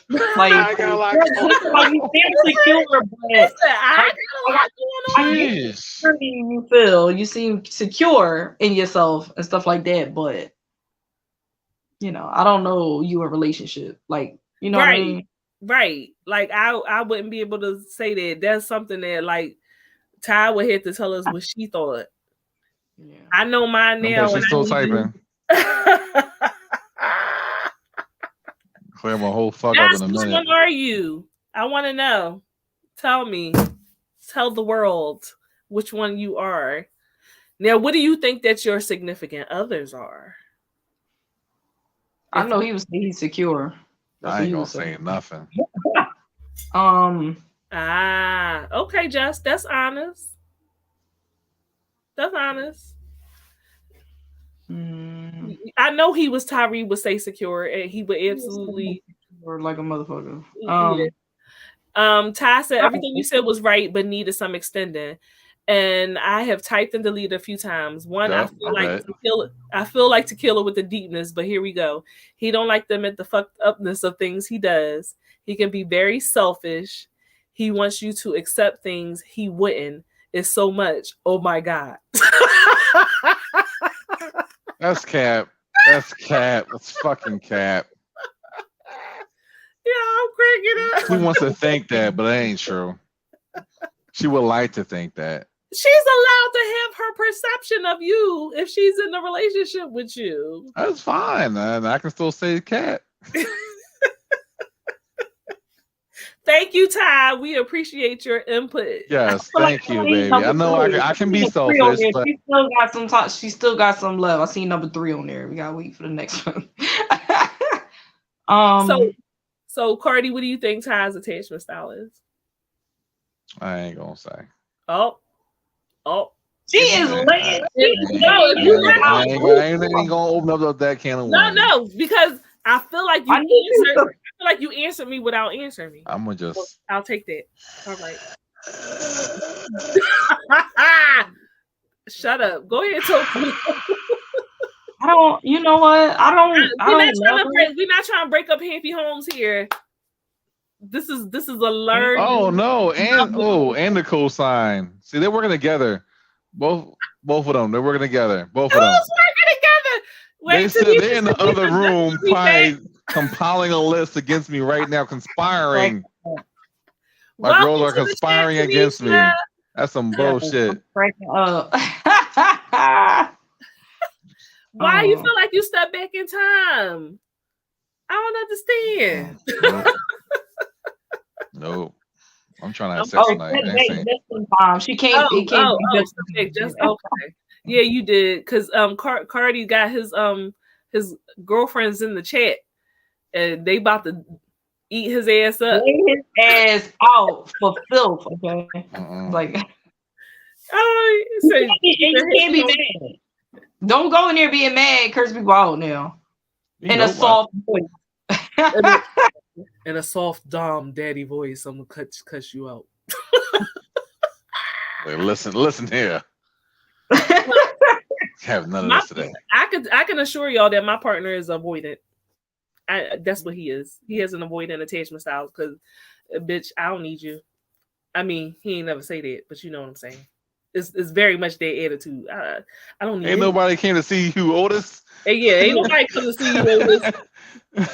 Like I got a lot going on. Like you seem secure, but I got a lot going on. You seem secure in yourself and stuff like that, but I don't know you in a relationship. Like, what I mean? Right. Like I wouldn't be able to say that. That's something that like Ty would have to tell us what she thought. Yeah. I know mine now. She's still typing. Clear my whole fuck up in a minute. Which one are you? I want to know. Tell me. Tell the world which one you are. Now, what do you think that your significant others are? I know he was he's secure. I ain't gonna say nothing. Okay, Jess, that's honest. That's honest. I know he was Tyree would say secure, and he would absolutely like a motherfucker. Ty said everything you said was right, but needed some extending. And I have typed and deleted a few times. One, I feel like Tequila with the deepness, but here we go. He don't like to admit the fucked upness of things he does. He can be very selfish. He wants you to accept things he wouldn't. It's so much. Oh my God. That's cap. That's cap. That's fucking cap. Yeah, I'm cracking up. She wants to think that, but that ain't true. She would like to think that. She's allowed to have her perception of you if she's in a relationship with you. That's fine, man. I can still say cat. Thank you, Ty. We appreciate your input. Yes, thank you, baby. I know I can be selfish, but she still got some love. I seen number 3 on there. We gotta wait for the next one. So Cardi, what do you think Ty's attachment style is? I ain't gonna say. Oh. She is lit. I ain't gonna open up that can of worms. No, because I feel like you answered me without answering me. I'm gonna just. I'll take that. All right. Shut up. Go ahead, Toki. I don't. You know what? I don't know. We're not trying to break up happy homes here. This is a learn. Oh no, and the cosign. See, they're working together. Both of them. They're working together. Both of them. Who's working together? They said they're in the other room, probably compiling a list against me right now, conspiring. My girls are conspiring against me. That's some bullshit. Breaking up. Why you feel like you stepped back in time? I don't understand. No. I'm trying to have sex tonight. She can't. Just okay. Yeah, you did, because Cardi got his girlfriends in the chat, and they about to eat his ass up. Lay his ass out for filth. Okay, like. You can't be mad. Don't go in there being mad. Curse people out now. In a soft voice. In a soft dom daddy voice, I'm gonna cuss you out. Wait, listen here. Have none of this today. I can assure y'all that my partner is avoidant. That's what he is. He has an avoidant attachment style, because, bitch, I don't need you. I mean, he ain't never say that, but you know what I'm saying. It's very much their attitude. I don't need. Ain't nobody came to see you, Otis. Yeah, ain't nobody come to see you, Otis.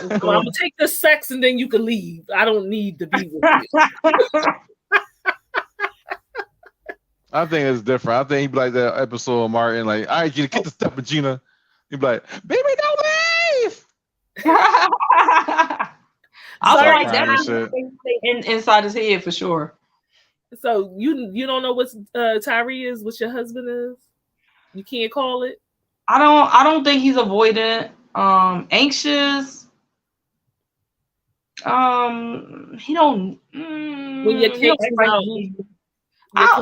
So I'm gonna take the sex and then you can leave. I don't need to be with you. I think it's different. I think he'd be like that episode of Martin, like, all right, Gina, get the step of Gina. He'd be like, baby, don't leave. I was like, that's inside his head for sure. So you don't know what Tyree is, what your husband is? You can't call it? I don't think he's avoidant. Anxious. He don't. When your kids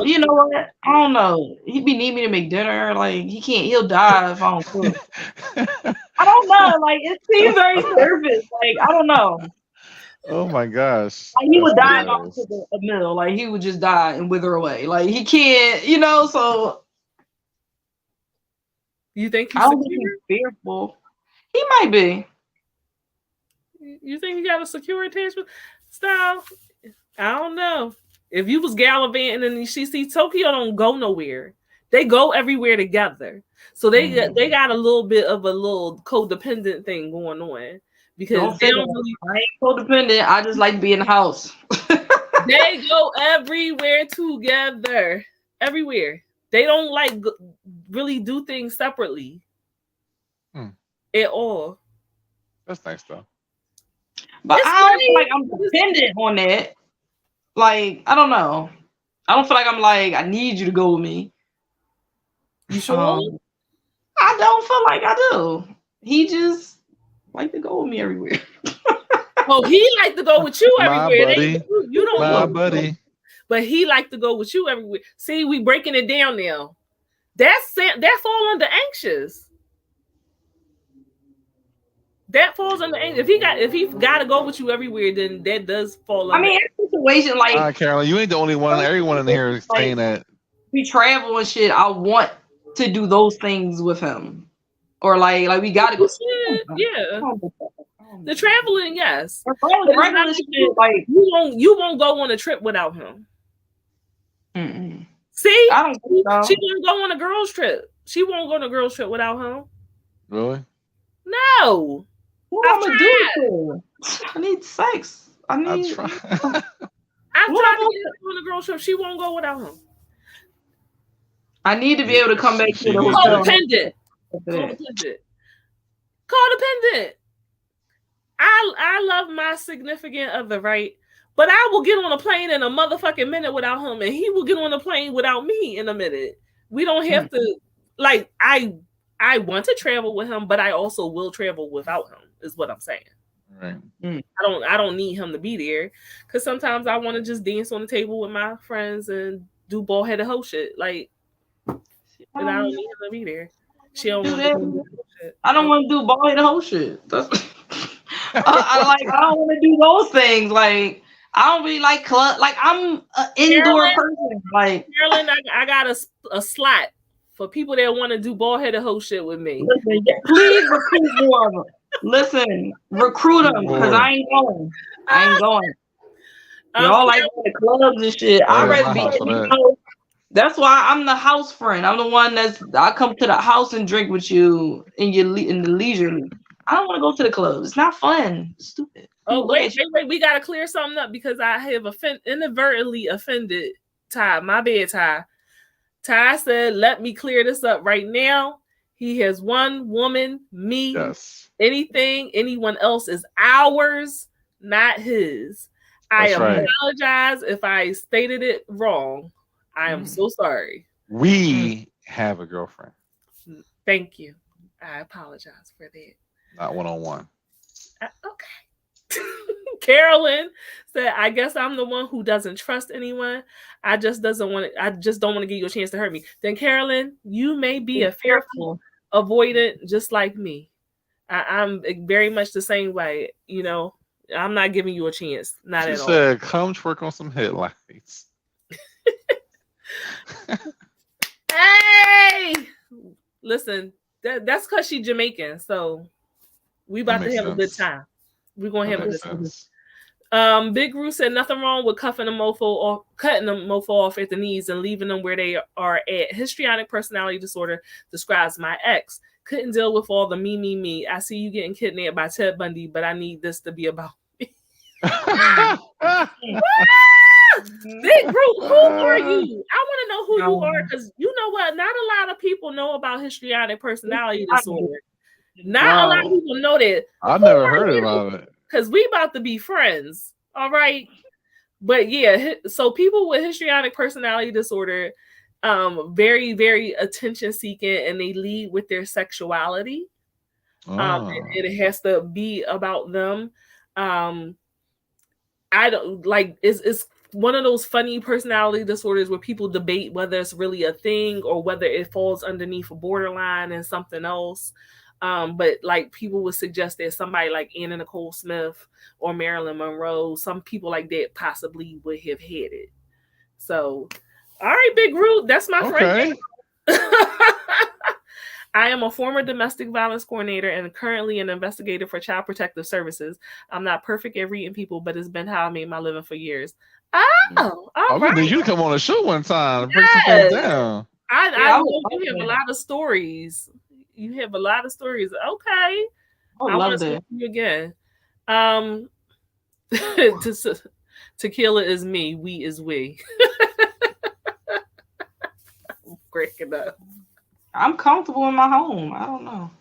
you know what? I don't know. He be needing me to make dinner. Like he'll die if I don't cook. I don't know. Like it seems very surface. Like I don't know. Oh my gosh. Like he would die off a meal. Like he would just die and wither away. Like he can't, so you think I don't think he's fearful. He might be. You think he got a secure attachment style? I don't know. If you was gallivanting and she see Tokyo don't go nowhere. They go everywhere together. So they got a little bit of a little codependent thing going on. Because they don't really, I ain't codependent. I just like to be in the house. They go everywhere together. Everywhere. They don't really do things separately. At all. That's nice though. But I don't feel like I'm dependent on that. Like, I don't know. I don't feel like I'm like, I need you to go with me. You sure? I don't feel like I do. He just like to go with me everywhere. Oh, he like to go with you everywhere. Buddy. You don't my go. Buddy. But he like to go with you everywhere. See, we breaking it down now. That fall under anxious. That falls under anxious. If he got to go with you everywhere, then that does fall under. I mean, it's a situation like Carolyn, you ain't the only one. Everyone in here is saying that. We travel and shit. I want to do those things with him, or like we got to go. Yeah. The traveling, yes. Regular shit, like you won't go on a trip without him. Mm-mm. See, I don't think so. She won't go on a girls trip. She won't go on a girls trip without him. Really? No. What am I gonna do? I need sex. I've tried. I've tried to get her on a girls trip. She won't go without him. I need to be able to come back to the hotel. Codependent. I love my significant other, right? But I will get on a plane in a motherfucking minute without him, and he will get on a plane without me in a minute. We don't have to, like, I want to travel with him, but I also will travel without him, is what I'm saying. Right. I don't need him to be there, because sometimes I want to just dance on the table with my friends and do bald-headed hoe shit. Like, and I don't need him to be there. She don't want to do shit. I don't want to do bald-headed hoe shit. I don't want to do those things. Like, I don't really like club. Like, I'm an indoor person. Like, Carolyn, I got a slot for people that want to do ball-headed hoe shit with me. Listen, please recruit more of them. Listen, recruit them because I ain't going. I ain't going. Y'all like going to clubs and shit. I'd rather be. That's why I'm the house friend. I'm the one I come to the house and drink with you in the leisure. I don't want to go to the club. It's not fun. It's stupid. Oh, wait. We got to clear something up because I have inadvertently offended Ty. My bad, Ty. Ty said, let me clear this up right now. He has one woman, me. Yes. Anything, anyone else is ours, not his. I apologize if I stated it wrong. I am so sorry. We have a girlfriend. Thank you. I apologize for that. Not one-on-one. Okay. Carolyn said, I guess I'm the one who doesn't trust anyone. I just don't want to give you a chance to hurt me. Then Carolyn, you may be a fearful, avoidant, just like me. I'm very much the same way. You know, I'm not giving you a chance. Not at all. She said, come twerk on some headlights. Hey, listen, that's because she's Jamaican, so we about to have a good time. We're gonna have a good time. Big Roo said nothing wrong with cutting a mofo off at the knees and leaving them where they are at. Histrionic personality disorder describes my ex. Couldn't deal with all the me. I see you getting kidnapped by Ted Bundy, but I need this to be about me. Big Roo, who are you? I want to know who you are because you know what? Not a lot of people know about histrionic personality disorder. Not a lot of people know that. I've never heard about it. Because we about to be friends. All right. But yeah, so people with histrionic personality disorder, very, very attention seeking, and they lead with their sexuality. And it has to be about them. I don't like it's one of those funny personality disorders where people debate whether it's really a thing or whether it falls underneath a borderline and something else. But like people would suggest that somebody like Anna Nicole Smith or Marilyn Monroe, some people like that possibly would have had it. So, all right, Big Root, that's my friend. I am a former domestic violence coordinator and currently an investigator for Child Protective Services. I'm not perfect at reading people, but it's been how I made my living for years. Oh, all right. You come on a show one time and break some things down. I know you have a lot of stories. You have a lot of stories. Okay. I want to see you again. Tequila is me. We is we. Cracking up. I'm comfortable in my home. I don't know.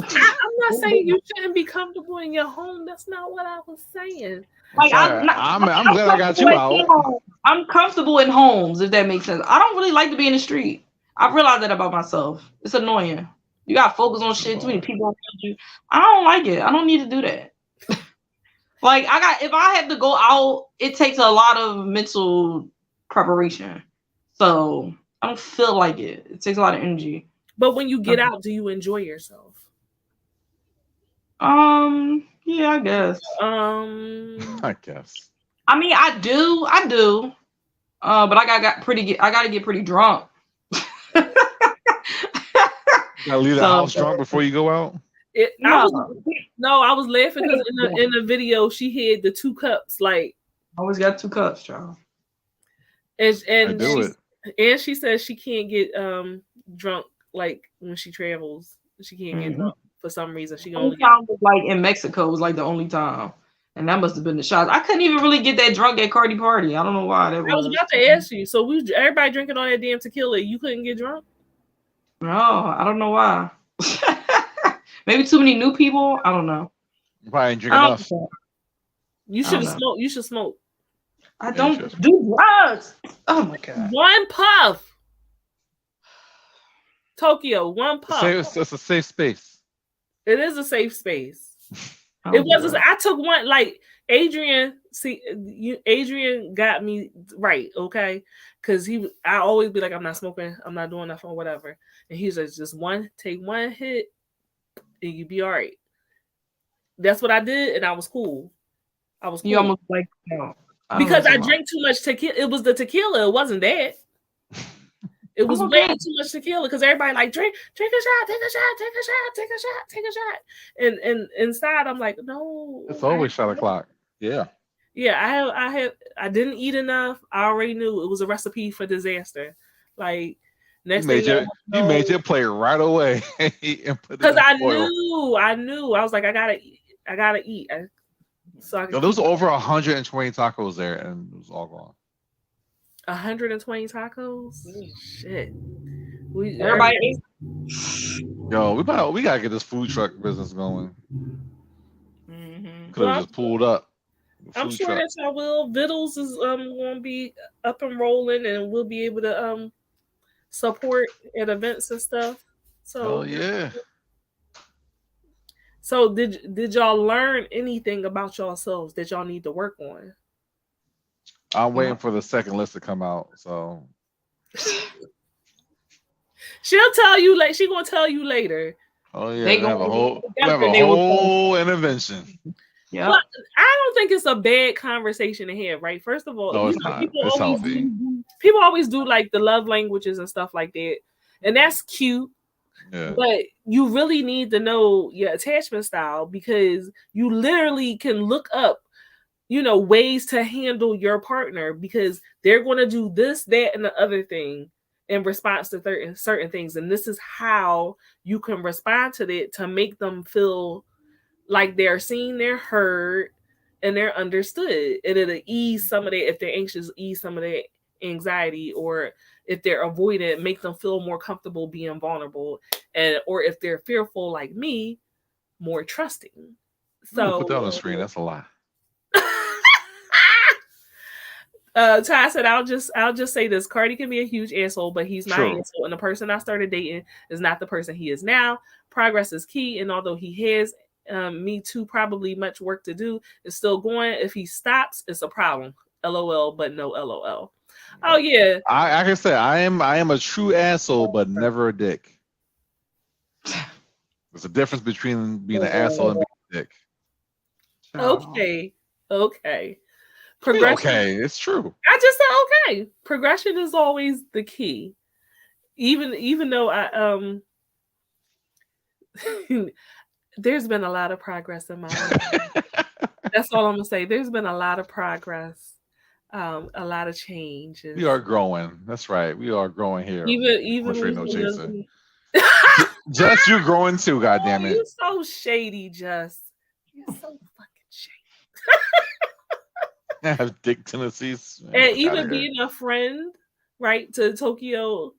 I'm not saying you shouldn't be comfortable in your home. That's not what I was saying. Like I'm glad I got you out. I'm comfortable in homes, if that makes sense. I don't really like to be in the street. I've realized that about myself. It's annoying. You got to focus on shit. Too many people around you. I don't like it. I don't need to do that. Like if I have to go out, it takes a lot of mental preparation. So I don't feel like it. It takes a lot of energy. But when you get out, do you enjoy yourself? Yeah, I guess. I guess. I mean, I do. But I gotta get pretty drunk. You gotta leave the house drunk before you go out? I was laughing because in the video she had the 2 cups. Like, always got 2 cups, child. And she says she can't get drunk like when she travels. She can't get drunk for some reason. She only time was like in Mexico was like the only time, and that must have been the shots. I couldn't even really get that drunk at Cardi Party. I don't know why. I was about to ask you. So everybody drinking all that damn tequila. You couldn't get drunk? No, I don't know why. Maybe too many new people. I don't know. You probably ain't drink enough. You should smoke. You should smoke. I don't do drugs. Oh my god. 1 puff. Tokyo, 1 puff. It's a safe space. It is a safe space. It was. I took one. Like Adrian. See, Adrian got me right. Okay, because I always be like, I'm not smoking. I'm not doing nothing or whatever. And he's like, just take one hit, and you be all right. That's what I did, and I was cool. You almost like because I drank too much tequila. It was the tequila. It wasn't that. It was way too much tequila because everybody like drink a shot, take a shot, take a shot, take a shot, take a shot. And inside I'm like, no. It's always shot o'clock. Yeah. Yeah, I didn't eat enough. I already knew it was a recipe for disaster. Like next thing you made your plate right away because I knew. I was like, I gotta eat. So there was over 120 tacos there, and it was all gone. 120 tacos? Shit. Everybody ate. Yo, we gotta get this food truck business going. Could have just pulled up. I'm sure that y'all will. Vittles is going to be up and rolling, and we'll be able to support at events and stuff. So yeah. So did y'all learn anything about yourselves that y'all need to work on? I'm waiting for the second list to come out. So she'll tell you like she gonna tell you later. Oh yeah, they have a whole intervention. Yeah, but I don't think it's a bad conversation to have, right? First of all, no, it's not. It's healthy. People always do like the love languages and stuff like that, and that's cute. Yeah. But you really need to know your attachment style because you literally can look up, ways to handle your partner because they're going to do this, that, and the other thing in response to certain things. And this is how you can respond to that to make them feel like they're seen, they're heard, and they're understood. And it'll ease some of that, if they're anxious, ease some of that anxiety, or if they're avoidant, make them feel more comfortable being vulnerable, or if they're fearful like me, more trusting. So put that on the screen. That's a lie. Ty said, "I'll just say this: Cardi can be a huge asshole, but he's not an asshole. And the person I started dating is not the person he is now. Progress is key, and although he has me too probably much work to do, it's still going. If he stops, it's a problem. LOL, but no LOL." Oh yeah. Like I said, I am a true asshole, but never a dick. There's a difference between being an asshole and being a dick. Okay. Progression. Okay, it's true. I just said okay. Progression is always the key. Even though I there's been a lot of progress in my life. That's all I'm gonna say. There's been a lot of progress. A lot of change. We are growing. That's right. We are growing here. Even no chaser. Just you growing too, goddammit. You're so shady, Just. You're so fucking shady. I have dick tendencies. And even being a friend, right, to Tokyo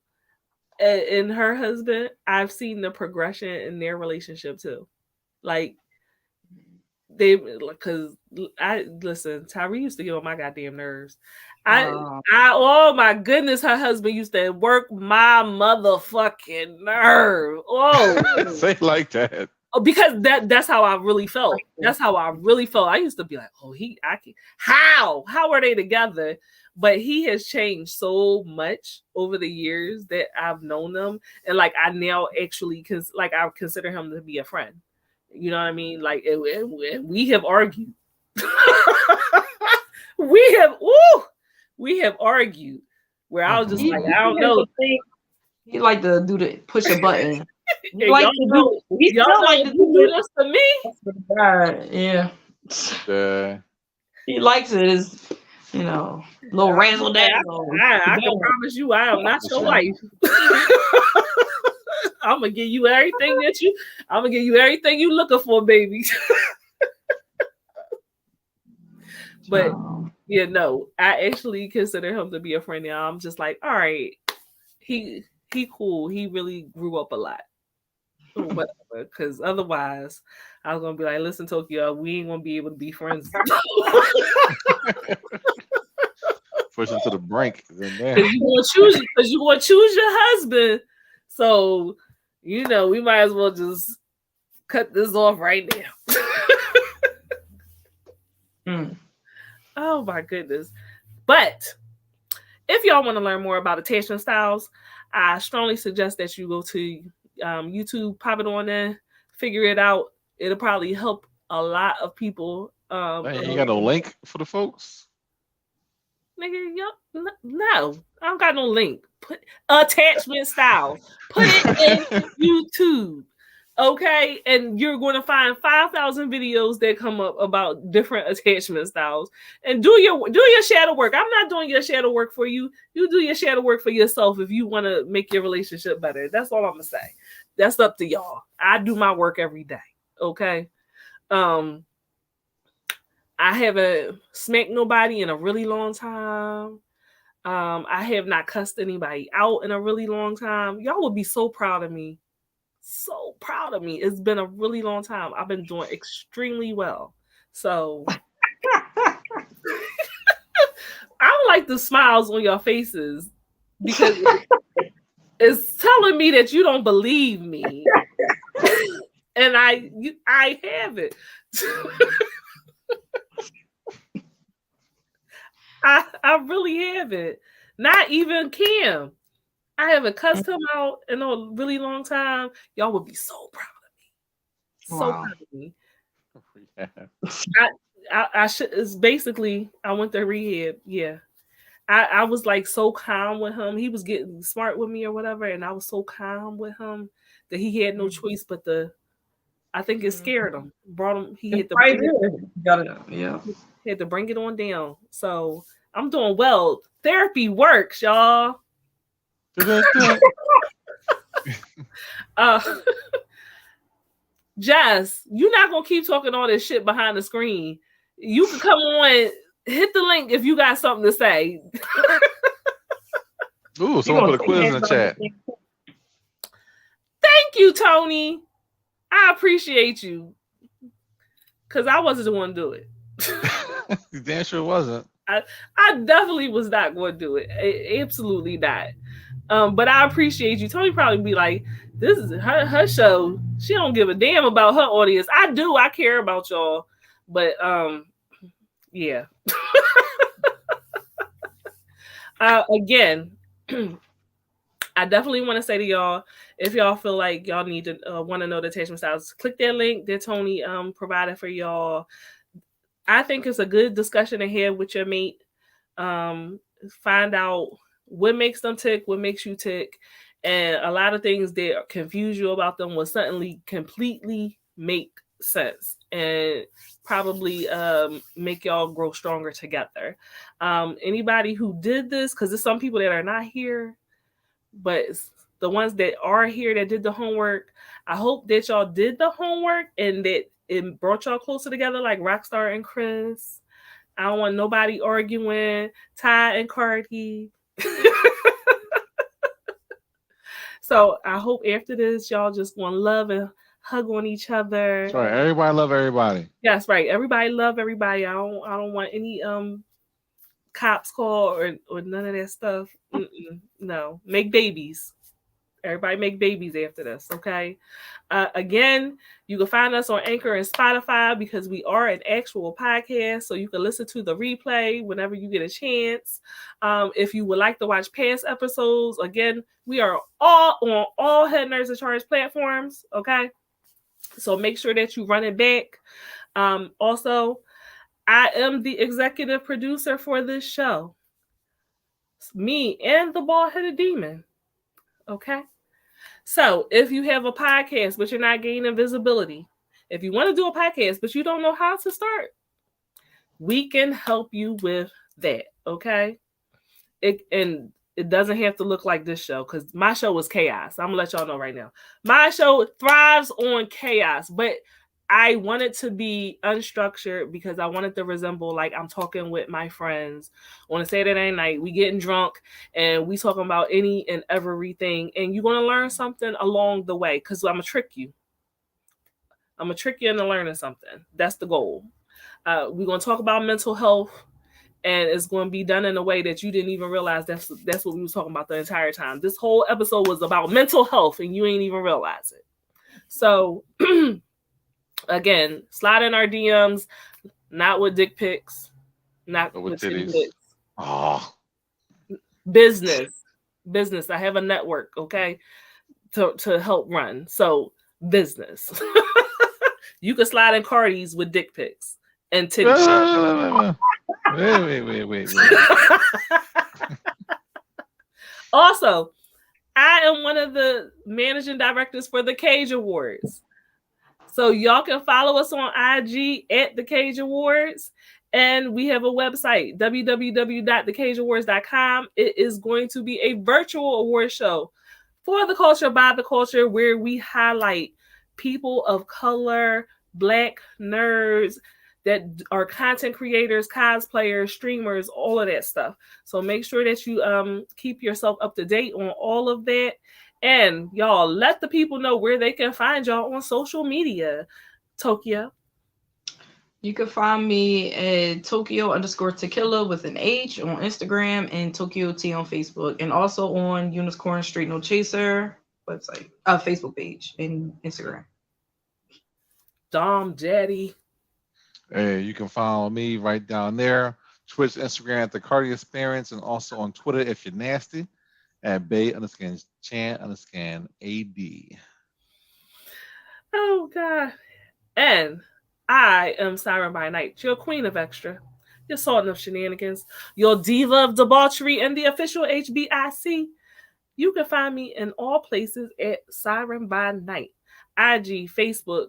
and her husband, I've seen the progression in their relationship too. Like because I listen, Tyree used to get on my goddamn nerves. Oh my goodness, her husband used to work my motherfucking nerve. Oh, say like that. Oh, because that's how I really felt. That's how I really felt. I used to be like, how are they together? But he has changed so much over the years that I've known them, and like I now actually I consider him to be a friend. You know what I mean? Like we have argued. we have argued where I was just like, I don't know. He like to do the push a button. He like to do. He still like to do this to me. God, yeah. He likes it. Is little razzle dazzle. I can promise you, I am not your wife. I'm gonna give you everything you looking for, baby. But I actually consider him to be a friend now. I'm just like, all right, he cool. He really grew up a lot. Whatever, because otherwise I was gonna be like, listen, Tokyo, we ain't gonna be able to be friends. Push him to the brink. Because you gonna choose your husband. So we might as well just cut this off right now. Oh my goodness. But if y'all want to learn more about attachment styles, I strongly suggest that you go to YouTube, pop it on there, figure it out. It'll probably help a lot of people. You got a link for the folks? Nigga, no. I don't got no link. Put attachment styles. Put it in YouTube. Okay, and you're going to find 5,000 videos that come up about different attachment styles. And do your shadow work. I'm not doing your shadow work for you. You do your shadow work for yourself if you want to make your relationship better. That's all I'm gonna say. That's up to y'all. I do my work every day. Okay. I haven't smacked nobody in a really long time. I have not cussed anybody out in a really long time. Y'all would be so proud of me. So proud of me. It's been a really long time. I've been doing extremely well. So I don't like the smiles on your faces because it's telling me that you don't believe me. And I have it. I really have it. Not even Kim. I haven't cussed him out in a really long time. Y'all would be so proud of me. So proud of me. Yeah. I should. It's basically I went to rehab. Yeah, I was like so calm with him. He was getting smart with me or whatever, and I was so calm with him that he had no choice but to. I think it scared him. Brought him. He had to bring had to bring it on down. So I'm doing well. Therapy works, y'all. Jess, you're not gonna keep talking all this shit behind the screen. You can come on, hit the link if you got something to say. Ooh, someone put a quiz in the chat. Thank you, Tony. I appreciate you. Cause I wasn't the one to do it. You damn sure wasn't. I definitely was not going to do it. Absolutely not. But I appreciate you. Tony probably be like, this is her show. She don't give a damn about her audience. I do. I care about y'all. But yeah. Again, I definitely want to say to y'all, if y'all feel like y'all need to want to know the attachment styles, click that link that Tony provided for y'all. I think it's a good discussion to have with your mate. Find out what makes them tick, what makes you tick, and a lot of things that confuse you about them will suddenly completely make sense and probably make y'all grow stronger together. Anybody who did this, because there's some people that are not here, but the ones that are here that did the homework, I hope that y'all did the homework and that it brought y'all closer together like Rockstar and Chris. I don't want nobody arguing, Ty and Cardi. So I hope after this, y'all just want to love and hug on each other. That's right. Everybody love everybody. Yes, right. Everybody love everybody. I don't want any cops call or none of that stuff. No, make babies. Everybody make babies after this, okay? Again, you can find us on Anchor and Spotify because we are an actual podcast, so you can listen to the replay whenever you get a chance. If you would like to watch past episodes, again, we are all on all Head Nerds in Charge platforms, okay? So make sure that you run it back. Also, I am the executive producer for this show. It's me and the bald-headed demon, okay? So if you have a podcast, but you're not gaining visibility, if you want to do a podcast, but you don't know how to start, we can help you with that. Okay. It doesn't have to look like this show because my show is chaos. I'm gonna let y'all know right now. My show thrives on chaos, but I want it to be unstructured because I want it to resemble like I'm talking with my friends on a Saturday night. We getting drunk and we talking about any and everything, and you're gonna learn something along the way because I'm gonna trick you. I'm gonna trick you into learning something. That's the goal. We're gonna talk about mental health, and it's gonna be done in a way that you didn't even realize that's what we was talking about the entire time. This whole episode was about mental health, and you ain't even realize it. So. Again, slide in our DMs, not with dick pics, not with titty pics. Oh. Business. I have a network, okay, to help run. So business. You can slide in Cardi's with dick pics and titty pics. Wait. Also, I am one of the managing directors for the Cage Awards. So y'all can follow us on IG at the Cage Awards. And we have a website, www.thecageawards.com. It is going to be a virtual award show for the culture, by the culture, where we highlight people of color, Black nerds that are content creators, cosplayers, streamers, all of that stuff. So make sure that you keep yourself up to date on all of that. And y'all, let the people know where they can find y'all on social media. Tokyo. You can find me at Tokyo_Tequila with an H on Instagram and Tokyo T on Facebook, and also on Unicorn Street No Chaser website, Facebook page and Instagram. Dom Daddy. Hey, you can follow me right down there. Twitch, Instagram at the Cardi Experience, and also on Twitter if you're nasty at Bay_Chan_AD. Oh God. And I am Siren by Night, your queen of extra, your sultan of shenanigans, your diva of debauchery, and the official HBIC. You can find me in all places at Siren by Night. IG, Facebook,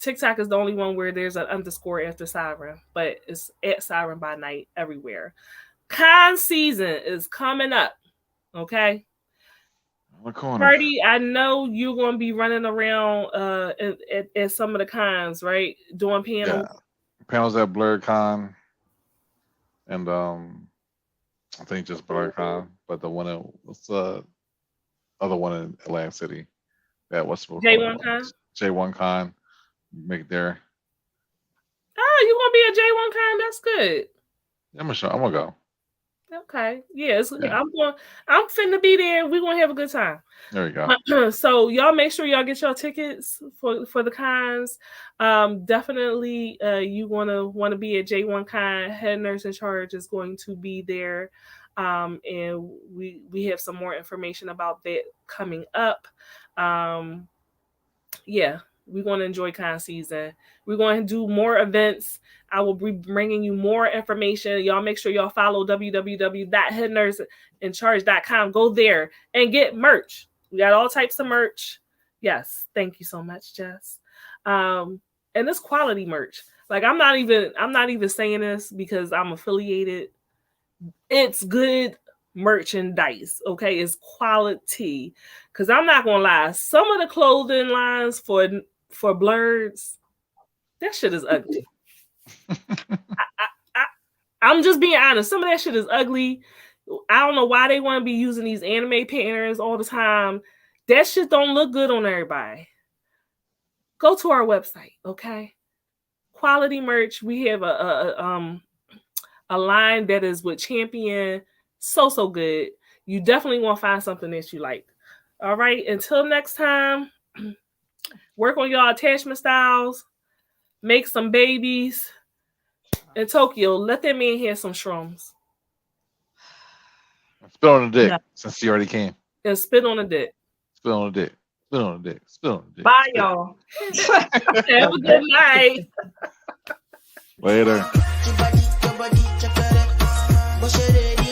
TikTok is the only one where there's an underscore after Siren, but it's at Siren by Night everywhere. Con season is coming up, okay? Cardi, I know you're going to be running around at some of the cons, right? Doing panels. Yeah. Panels at BlurCon, and I think just BlurCon, but the one what's the other one in Atlantic City? That what's J1 Con. J1 Con. Make it there. Oh, you gonna be at J1 Con? That's good. I'm gonna go. Okay. Yeah, I'm finna be there. We're gonna have a good time. There we go. So y'all make sure y'all get your tickets for the cons. Definitely you want to be at J1 Con. Head nurse in charge is going to be there. And we have some more information about that coming up. Yeah, we're going to enjoy con season. We're going to do more events. I will be bringing you more information. Y'all make sure y'all follow www.headnurseincharge.com. Go there and get merch. We got all types of merch. Yes, thank you so much, Jess. And this quality merch. Like I'm not even saying this because I'm affiliated. It's good merchandise, okay? It's quality. Because I'm not gonna lie, some of the clothing lines for blurs, that shit is ugly. I'm just being honest. Some of that shit is ugly. I don't know why they want to be using these anime patterns all the time. That shit don't look good on everybody. Go to our website, okay? Quality merch. We have a line that is with Champion. So good. You definitely want to find something that you like. All right. Until next time, work on your attachment styles. Make some babies. In Tokyo, let that man have some shrooms. Spit on the dick since he already came. And spit on the dick. Spit on the dick. Spit on the dick. Spit on the dick. Bye, y'all. Have a good night. Later. Your body, check it.